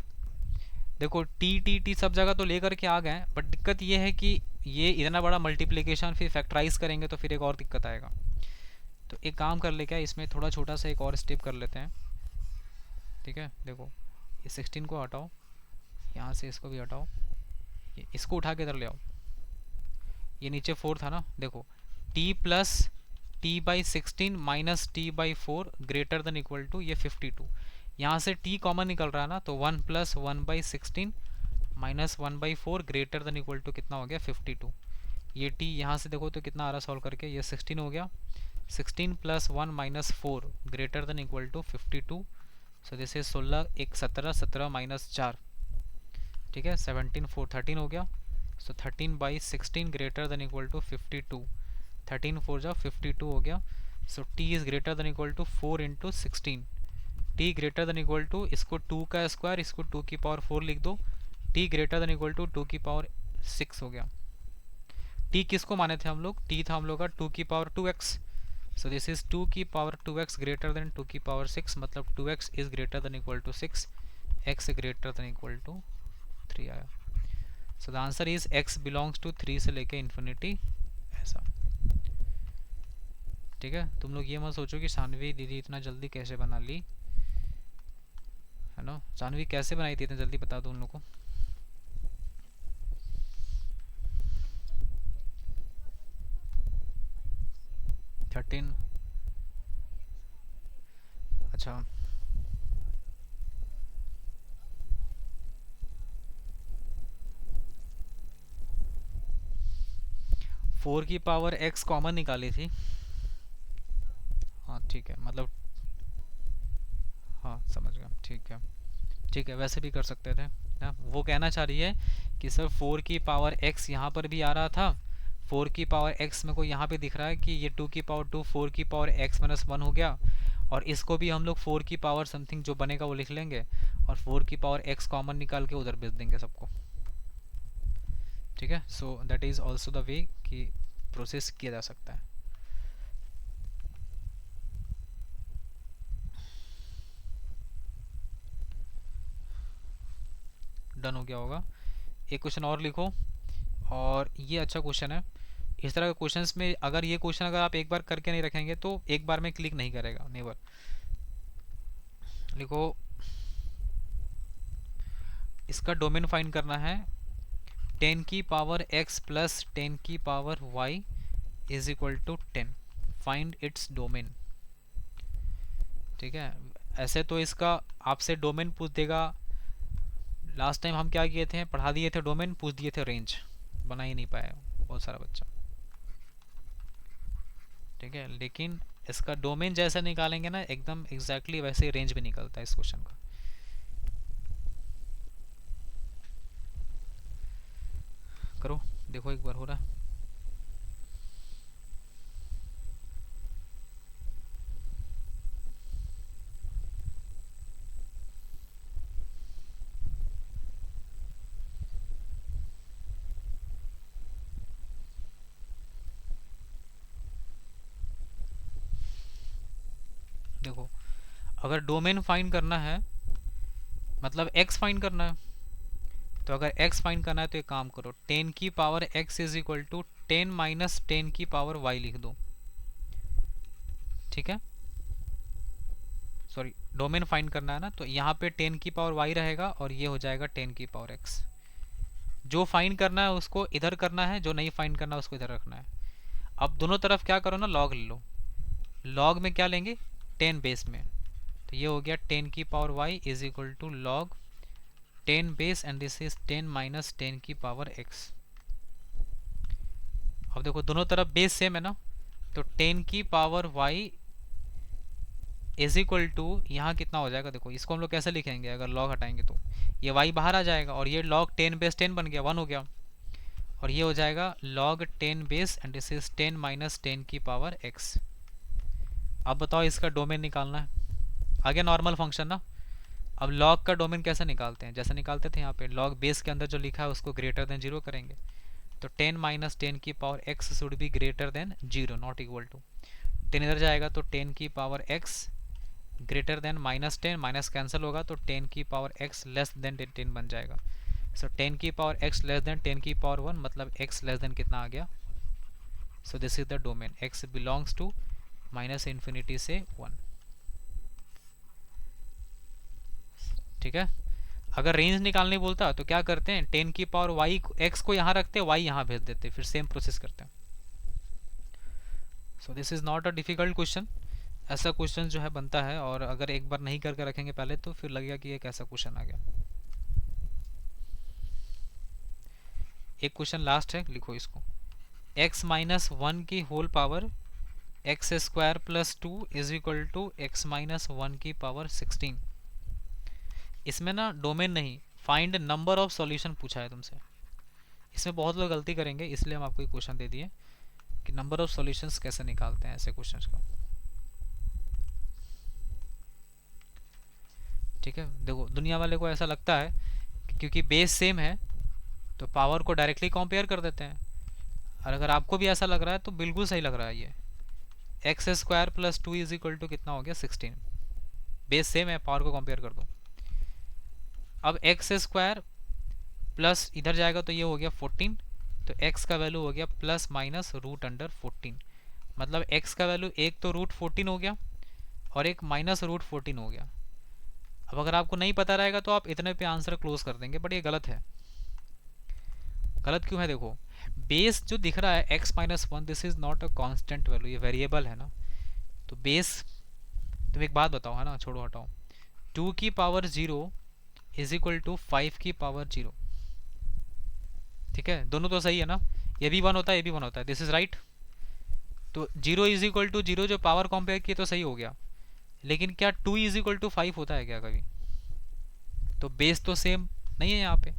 देखो टी टी टी सब जगह तो लेकर के आ गए, बट दिक्कत ये है कि ये इतना बड़ा मल्टीप्लिकेशन फिर फैक्टराइज करेंगे तो फिर एक और दिक्कत आएगा। तो एक काम कर ले, क्या इसमें थोड़ा छोटा सा एक और स्टेप कर लेते हैं। ठीक है, देखो ये 16 को हटाओ, यहाँ से इसको भी हटाओ, इसको उठा के इधर ले आओ। ये नीचे 4 था ना, देखो t plus t by 16 minus t by 4 greater than equal to ये 52। यहाँ से t कॉमन निकल रहा है ना, तो 1 plus 1/16 minus 1/4 greater than equal to कितना हो गया 52। ये t यहाँ से देखो तो कितना आ रहा सॉल्व करके, ये 16 हो गया। 16 plus 1 minus 4 greater than equal to 52। So this is 16 एक 17, 17 माइनस 4, ठीक है 17 4 13 हो गया। So 13/16 greater than equal to 52। 13 4 जा 52 हो गया। So t is greater than equal to 4 into 16। t greater than equal to, इसको 2 का स्क्वायर, इसको 2 की पावर 4 लिख दो। t greater than equal to 2 की पावर 6 हो गया। t किसको माने थे हम लोग? t था हम लोग का 2 की power 2x। So this is 2 की पावर 2x ग्रेटर देन 2 की पावर 6, मतलब 2x is greater than equal to 6, x greater than equal to 3 आया। So the answer is x belongs to 3 से लेके इन्फिनिटी, ऐसा। ठीक है, तुम लोग ये मत सोचो कि सानवी दीदी इतना जल्दी कैसे बना ली, है ना। सानवी कैसे बनाई थी इतना जल्दी, बता दो उन लोग को। थर्टीन, अच्छा 4 की पावर x कॉमन निकाली थी। हाँ ठीक है, मतलब हाँ समझ गया, ठीक है ठीक है, वैसे भी कर सकते थे ना। वो कहना चाह रही है कि सर 4 की पावर x यहाँ पर भी आ रहा था, 4 की पावर x मेरे को यहाँ पे दिख रहा है कि ये 2 की पावर 2 4 की पावर x माइनस 1 हो गया, और इसको भी हम लोग 4 की पावर समथिंग जो बनेगा वो लिख लेंगे, और 4 की पावर x कॉमन निकाल के उधर भेज देंगे सबको। ठीक है, so that is also the way कि प्रोसेस किया जा सकता है। डन हो गया होगा। एक क्वेश्चन और लिखो, और ये अच्छा क्वेश्चन है। इस तरह के क्वेश्चंस में अगर ये क्वेश्चन अगर आप एक बार करके नहीं रखेंगे तो एक बार में क्लिक नहीं करेगा, नेवर। लिखो, इसका डोमेन फाइंड करना है 10 की पावर x प्लस 10 की power y is equal to 10। Find its domain. ठीक है, ऐसे तो इसका आपसे डोमेन पूछ देगा। लास्ट टाइम हम क्या किए थे, पढ़ा दिए थे डोमेन, पूछ दिए थे रेंज, बना ही नहीं पाया बहुत सारा बच्चा। ठीक है, लेकिन इसका डोमेन जैसा निकालेंगे ना एकदम एग्जैक्टली वैसे ही रेंज भी निकलता है इस क्वेश्चन का। करो, देखो एक बार हो रहा है। देखो, अगर डोमेन फाइंड करना है मतलब x फाइंड करना है, तो अगर x फाइंड करना है तो एक काम करो, 10 की power x is equal to 10 minus 10 की पावर y लिख दो। ठीक है, सॉरी डोमेन फाइंड करना है ना, तो यहाँ पे 10 की पावर y रहेगा और ये हो जाएगा 10 की पावर x। जो फाइंड करना है उसको इधर करना है, जो नहीं फाइंड करना है उसको इधर रखना है। अब दोनों तरफ क्या करो ना, लॉग ले लो। लॉग में क्या लेंगे, 10 बेस में, तो ये हो गया 10 की power y is equal to log 10 base and this is 10 minus 10 की पावर x। अब देखो दोनों तरफ बेस सेम है ना, तो 10 की power y is equal to यहाँ कितना हो जाएगा, देखो इसको हम लोग कैसे लिखेंगे, अगर लॉग हटाएंगे तो ये y बाहर आ जाएगा, और ये लॉग 10 बेस 10 बन गया, 1 हो गया, और ये हो जाएगा log 10 base and this is 10 minus 10 की पावर x। अब बताओ इसका डोमेन निकालना है, आ गया नॉर्मल फंक्शन ना। अब लॉग का डोमेन कैसे निकालते हैं, जैसे निकालते थे यहाँ पे, लॉग बेस के अंदर जो लिखा है उसको ग्रेटर देन 0 करेंगे। तो 10 माइनस 10 की power x should be greater than 0, not equal to 10 इधर जाएगा तो 10 की power x greater than minus 10, minus cancel होगा तो 10 की पावर x लेस देन 10 बन जाएगा। सो 10 की पावर x लेस देन 10 की पावर 1, मतलब x लेस देन कितना आ गया। So this is the domain, x belongs to minus infinity से 1। ठीक है, अगर रेंज निकालने बोलता तो क्या करते हैं, 10 की पावर y x को यहाँ रखते, y यहाँ भेज देते, फिर सेम प्रोसेस करते हैं। सो this is not a difficult question. ऐसा क्वेश्चन जो है बनता है, और अगर एक बार नहीं करके रखेंगे पहले तो फिर लगेगा कि एक ऐसा क्वेश्चन आ गया। एक क्वेश्चन लास्ट है, लिखो इसको, x माइनस 1 की whole power x square plus 2 is equal to x minus 1 की पावर 16। इसमें ना डोमेन नहीं, फाइंड नंबर ऑफ सॉल्यूशन पूछा है तुमसे। इसमें बहुत लोग गलती करेंगे, इसलिए हम आपको एक क्वेश्चन दे दिए कि नंबर ऑफ सॉल्यूशंस कैसे निकालते हैं ऐसे क्वेश्चंस का। ठीक है, देखो दुनिया वाले को ऐसा लगता है कि क्योंकि बेस सेम है तो पावर को डायरेक्टली कंपेयर कर देते हैं, और अगर आपको भी ऐसा लग रहा है तो बिल्कुल सही लग रहा है। ये x square plus 2 is equal to कितना हो गया, 16। बेस सेम है, पावर को कंपेयर कर दो। अब एक्स स्क्वायर प्लस इधर जाएगा तो ये हो गया 14, तो x का वैल्यू हो गया प्लस माइनस रूट अंडर 14, मतलब x का वैल्यू एक तो रूट 14 हो गया और एक माइनस रूट 14 हो गया। अब अगर आपको नहीं पता रहेगा तो आप इतने पे आंसर क्लोज कर देंगे, बट ये गलत है। गलत क्यों है, देखो बेस जो दिख रहा है x minus 1, this is not a constant value, ये वेरिएबल है ना। तो बेस, तुम एक बात बताओ, है ना, छोड़ो हटाओ, 2 की पावर 0 इज इक्वल टू 5 की पावर 0। ठीक है, दोनों तो सही है ना, ये भी 1 होता है, ये भी 1 होता है, दिस इज राइट। तो 0 इज इक्वल टू 0 जो पावर कंपेयर किए तो सही हो गया, लेकिन क्या 2 इज इक्वल टू 5 होता है क्या कभी? तो बेस तो सेम नहीं है यहाँ पे,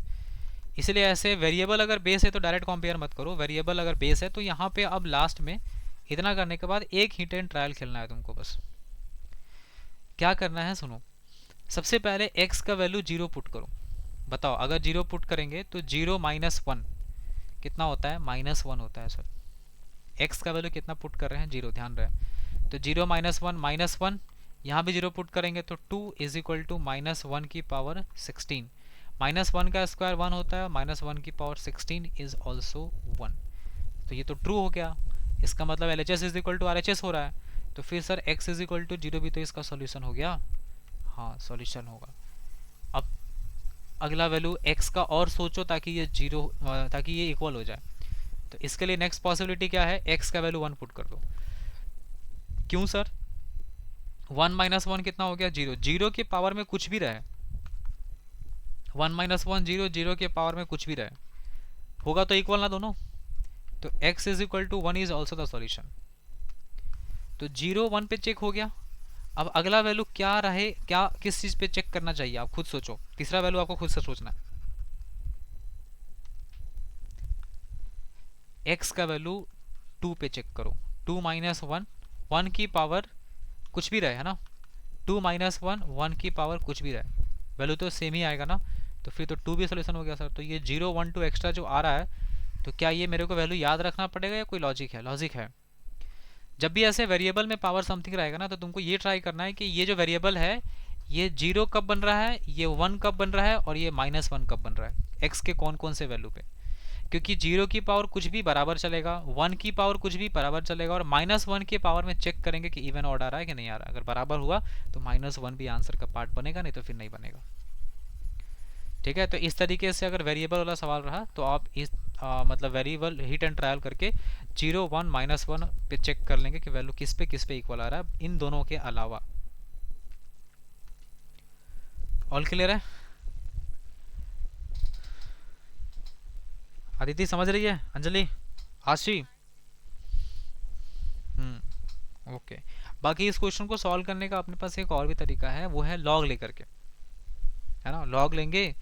इसलिए ऐसे वेरिएबल अगर बेस है तो डायरेक्ट कंपेयर मत करो। वेरिएबल अगर बेस है तो यहाँ पे अब लास्ट में इतना करने के बाद एक हिट एंड ट्रायल खेलना है तुमको। बस क्या करना है सुनो, सबसे पहले x का वैल्यू 0 पुट करो। बताओ अगर 0 पुट करेंगे तो 0 माइनस 1 कितना होता है, माइनस 1 होता है। सर x का वैल्यू कितना पुट कर रहे हैं, 0, ध्यान रहे। तो 0 माइनस 1 माइनस 1, यहाँ भी 0 पुट करेंगे तो 2 इज इक्वल टू माइनस 1 की पावर 16। माइनस 1 का स्क्वायर 1 होता है, माइनस 1 की पावर 16 इज ऑल्सो 1। तो ये तो ट्रू हो गया, इसका मतलब L H S is equal to R H S हो रहा है। तो फिर sir x is equal to 0 भी तो इसका सॉल्यूशन हो गया। हाँ सॉल्यूशन होगा। अब अगला वैल्यू x का और सोचो ताकि ये 0, ताकि ये इक्वल हो जाए। तो इसके लिए नेक्स्ट पॉसिबिलिटी क्या है, x का वैल्यू 1 पुट कर दो। क्यों सर, 1 माइनस 1 कितना हो गया, 0। 0 के पावर में कुछ भी रहे, 1 माइनस 1 0, 0 के पावर में कुछ भी रहे, होगा तो इक्वल ना दोनों। तो x is equal to 1 is also the solution. तो 0 1 पे चेक हो गया। अब अगला वैल्यू क्या रहे, क्या किस चीज पे चेक करना चाहिए, आप खुद सोचो। तीसरा वैल्यू आपको खुद से सोचना है। x का वैल्यू 2 पे चेक करो। 2 माइनस 1, 1 की पावर कुछ भी रहे, है ना। 2 माइनस 1, 1 की पावर कुछ भी रहे, वैल्यू तो सेम ही आएगा ना। तो फिर तो 2 भी सोल्यूशन हो गया सर। तो ये 0 1 2 एक्स्ट्रा जो आ रहा है, तो क्या ये मेरे को वैल्यू याद रखना पड़ेगा या कोई लॉजिक है? लॉजिक है। जब भी ऐसे वेरिएबल में पावर समथिंग रहेगा ना, तो तुमको ये ट्राई करना है कि ये जो वेरिएबल है ये 0 कब बन रहा है, ये 1 कब बन रहा है, और ये माइनस 1 कब बन रहा है, एक्स के कौन कौन से वैल्यू पे। क्योंकि 0 की पावर कुछ भी बराबर चलेगा, 1 की पावर कुछ भी बराबर चलेगा, और माइनस 1 के पावर में चेक करेंगे कि इवन ऑड आ रहा है कि नहीं आ रहा है। अगर बराबर हुआ तो माइनस 1 भी आंसर का पार्ट बनेगा, नहीं तो फिर नहीं बनेगा। ठीक है, तो इस तरीके से अगर वेरिएबल वाला सवाल रहा तो आप इस मतलब वेरिएबल हिट एंड ट्रायल करके 0 1 माइनस 1 पे चेक कर लेंगे कि वैल्यू किस पे इक्वल आ रहा है, इन दोनों के अलावा। ऑल क्लियर है? अदिति समझ रही है, अंजलि, आशी? ओके। बाकी इस क्वेश्चन को सॉल्व करने का अपने पास एक और भी तरीका है, वो है लॉग लेकर के, है ना। लॉग लेंगे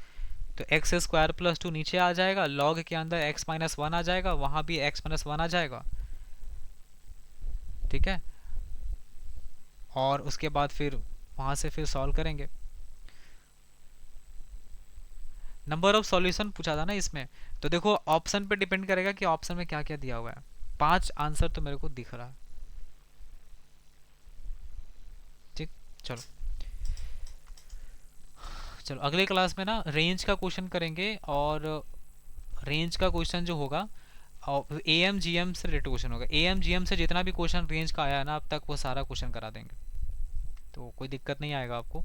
तो एक्स स्क्वायर प्लस 2 नीचे आ जाएगा, लॉग के अंदर एक्स माइनस 1 आ जाएगा, वहां भी एक्स माइनस 1 आ जाएगा। ठीक है, और उसके बाद फिर वहां से फिर सॉल्व करेंगे। नंबर ऑफ सॉल्यूशन पूछा था ना इसमें। तो देखो ऑप्शन पे डिपेंड करेगा कि ऑप्शन में क्या क्या दिया हुआ है। 5 आंसर तो मेरे को दिख रहा है। ठीक। चलो, चलो अगले क्लास में ना रेंज का क्वेश्चन करेंगे, और रेंज का क्वेश्चन जो होगा और ए एम जी एम से रिलेटेड क्वेश्चन होगा। ए एम जी एम से जितना भी क्वेश्चन रेंज का आया है ना अब तक, वो सारा क्वेश्चन करा देंगे, तो कोई दिक्कत नहीं आएगा आपको।